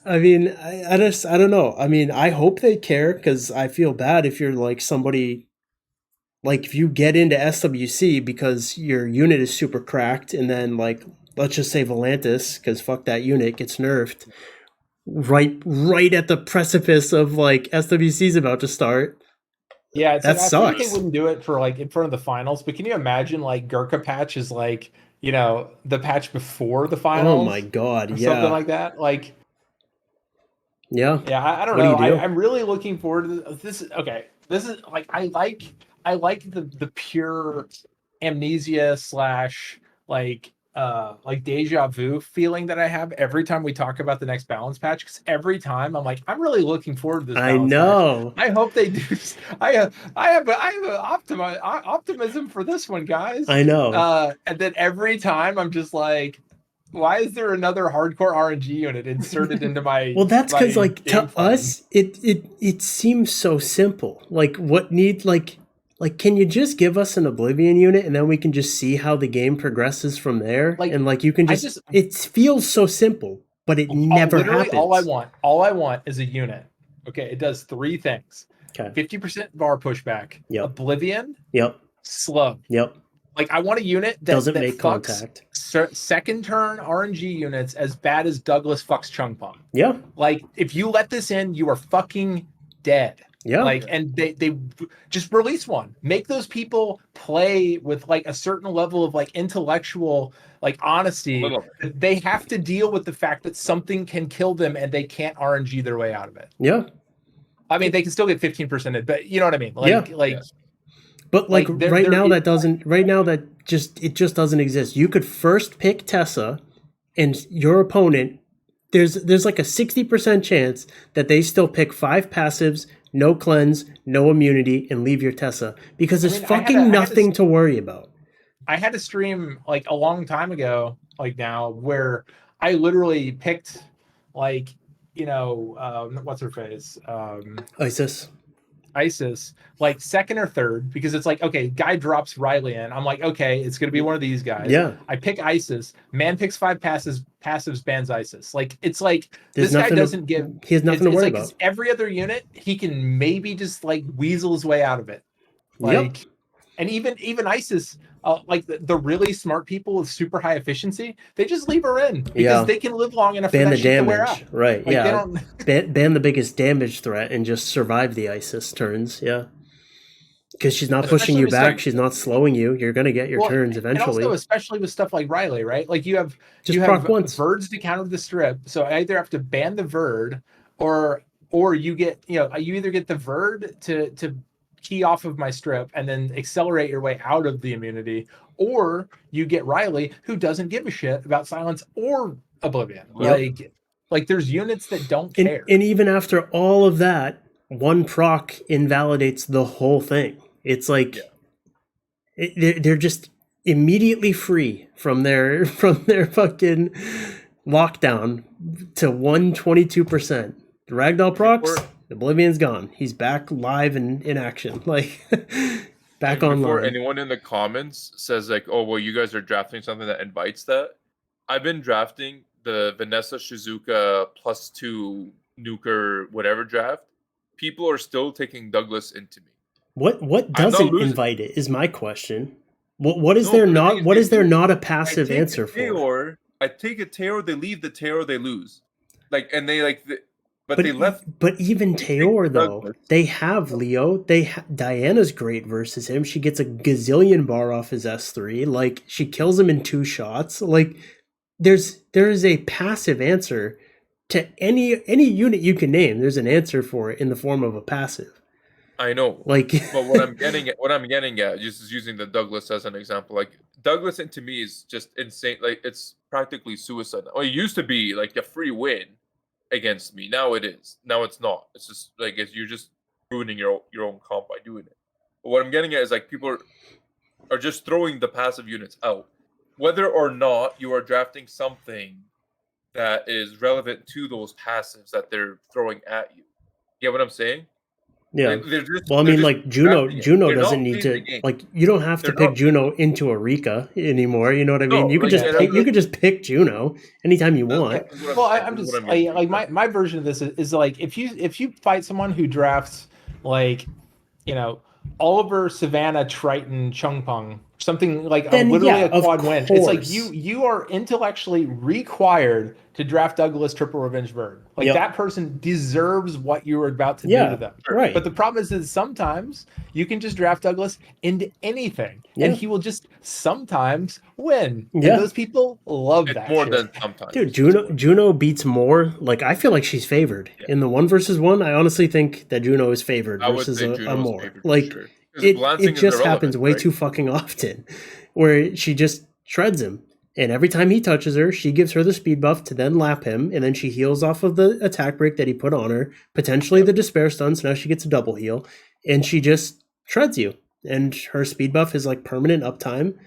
I mean, I don't know. I mean, I hope they care, because I feel bad if you're like somebody, like if you get into SWC because your unit is super cracked, and then like, let's just say Volantis, because fuck that unit, gets nerfed right at the precipice of like SWC's about to start. Yeah, that I feel like sucks. they wouldn't do it for like in front of the finals, but can you imagine like Gurkha patch is like, the patch before the finals? Oh my god, or yeah. something like that. Like, yeah. I don't What do know. you do? I'm really looking forward to this. Okay, this is like I like the pure amnesia slash like deja vu feeling that I have every time we talk about the next balance patch, because every time I'm like, I'm really looking forward to this I balance know. patch. I hope they do. I have optimism for this one, guys. I know. And then every time I'm just like, why is there another hardcore RNG unit inserted into my Well, that's because my like game to plan? us it seems so simple. Like, what need like can you just give us an Oblivion unit, and then we can just see how the game progresses from there? Like, and like you can just it feels so simple, but it never literally happens. all I want is a unit. Okay, it does 3 things. Okay. 50% bar pushback. Yep. Oblivion. Yep. Slow. Yep. Like, I want a unit that Doesn't that make fucks contact. Second turn RNG units as bad as Douglas fucks Chung Pong. Yeah. Like, if you let this in, you are fucking dead. Yeah. Like, and they just release one. Make those people play with like a certain level of like intellectual like honesty. They have to deal with the fact that something can kill them and they can't RNG their way out of it. Yeah. I mean, they can still get 15%, but you know what I mean? Like, Yeah. like, Yes. But like right now that just doesn't exist. You could first pick Tessa, and your opponent there's like a 60% chance that they still pick 5 passives, no cleanse, no immunity, and leave your Tessa because there's fucking nothing to worry about. I had a stream like a long time ago, like now, where I literally picked like, you know, what's her face? Isis, like second or third, because it's like, okay, guy drops Riley in. I'm like, okay, it's gonna be one of these guys. Yeah. I pick Isis. Man picks 5 passives, bans Isis. Like it's like There's this guy doesn't give. He has nothing to worry like about. Every other unit, he can maybe just like weasel his way out of it. Like, yep. And even Isis, like the really smart people with super high efficiency, they just leave her in because they can live long enough ban for that the shit damage. to wear out. Right? Like, yeah. ban the biggest damage threat and just survive the Isis turns. Yeah. Because she's not pushing you back, she's not slowing you. You're gonna get your turns eventually. And also, especially with stuff like Riley, right? Like you have Verds to counter the strip, so I either have to ban the Verd, or you get you either get the Verd to key off of my strip and then accelerate your way out of the immunity, or you get Riley who doesn't give a shit about silence or oblivion. Like there's units that don't care. And even after all of that, one proc invalidates the whole thing. It's like they're just immediately free from their fucking lockdown to 122%. The Ragdoll procs, Oblivion's gone. He's back live and in action. Like back online. Before anyone in the comments says like, oh well, you guys are drafting something that invites that, I've been drafting the Vanessa Shizuka +2 nuker whatever draft. People are still taking Douglas into me. What doesn't invite it is my question. What is there not a passive answer for? I take a Teor, they leave the Teor, they lose. Like and they like they left. But even Teor though, they have Leo. Diana's great versus him. She gets a gazillion bar off his S3. Like she kills him in 2 shots. Like there is a passive answer to any unit you can name. There's an answer for it in the form of a passive. I know, like, but what I'm getting at, just using the Douglas as an example, like Douglas into me is just insane. Like it's practically suicide. Well, it used to be like a free win against me. Now it is. Now it's not. It's just like you're just ruining your own comp by doing it. But what I'm getting at is like people are just throwing the passive units out, whether or not you are drafting something that is relevant to those passives that they're throwing at you. You get what I'm saying? Yeah. Well, I mean, like Juno doesn't need to like. You don't have to pick Juno into a Rika anymore. You know what I mean? You could just pick Juno anytime you want. Well, I'm just like my version of this is like if you fight someone who drafts like Oliver, Savannah, Triton, Chungpung, something like literally a quad win. It's like you are intellectually required to draft Douglas Triple Revenge Bird. Like that person deserves what you were about to do to them. Right. But the problem is sometimes you can just draft Douglas into anything, and he will just sometimes win. And those people love that. More than sometimes, dude. Juno beats more. Like I feel like she's favored in the 1v1. I honestly think that Juno is favored versus a more. Like it just happens way too fucking often, where she just shreds him. And every time he touches her, she gives her the speed buff to then lap him, and then she heals off of the attack break that he put on her, potentially the despair stun, so now she gets a double heal, and she just shreds you. And her speed buff is like permanent uptime,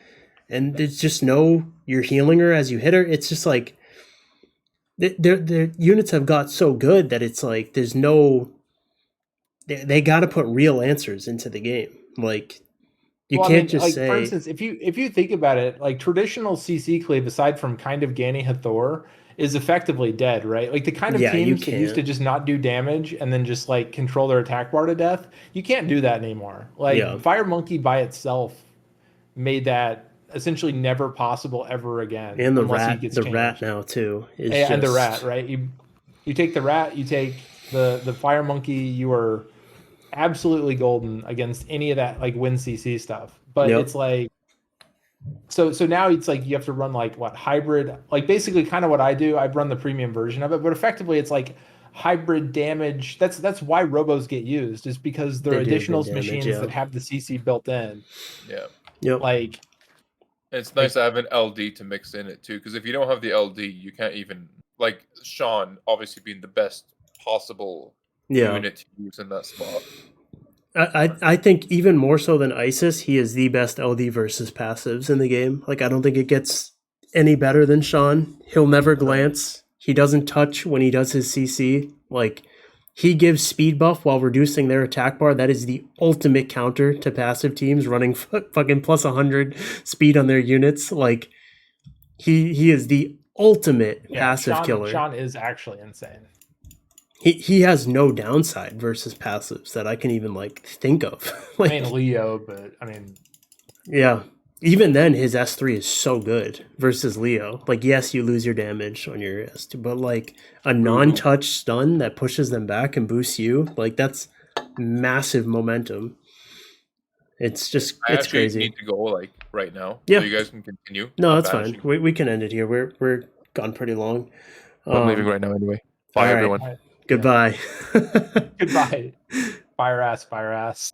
and there's just you're healing her as you hit her. It's just like, their units have got so good that it's like, there's they got to put real answers into the game. Like, you can't just say. For instance, if you think about it, like traditional CC cleave, aside from kind of Ganny Hathor, is effectively dead, right? Like the kind of teams that used to just not do damage and then just like control their attack bar to death, you can't do that anymore. Like Fire Monkey by itself made that essentially never possible ever again. And the rat now too. And the rat, right? You take the rat, you take the Fire Monkey, you are absolutely golden against any of that like win CC stuff. But it's like so now it's like you have to run like hybrid, like basically kind of what I do. I've run the premium version of it, but effectively it's like hybrid damage. That's why robos get used, is because they're additional machines that have the CC built in. Like it's nice to have an LD to mix in it too, because if you don't have the LD, you can't even like Sean obviously being the best possible Yeah. unit to use in that spot. I think even more so than Isis, he is the best LD versus passives in the game. Like, I don't think it gets any better than Sean. He'll never glance. He doesn't touch when he does his CC. Like, he gives speed buff while reducing their attack bar. That is the ultimate counter to passive teams running fucking plus 100 speed on their units. Like, he is the ultimate passive killer. Sean is actually insane. He has no downside versus passives that I can even like think of. Like, I mean Leo, but I mean, yeah. Even then, his S3 is so good versus Leo. Like, yes, you lose your damage on your S2, but like a non-touch stun that pushes them back and boosts you, like that's massive momentum. It's just I it's actually crazy. need to go like right now. Yeah. So you guys can continue. No, I'm that's fine. vanishing. We can end it here. We're gone pretty long. I'm leaving right now anyway. Bye, all right. everyone. Goodbye. Goodbye. Fire ass.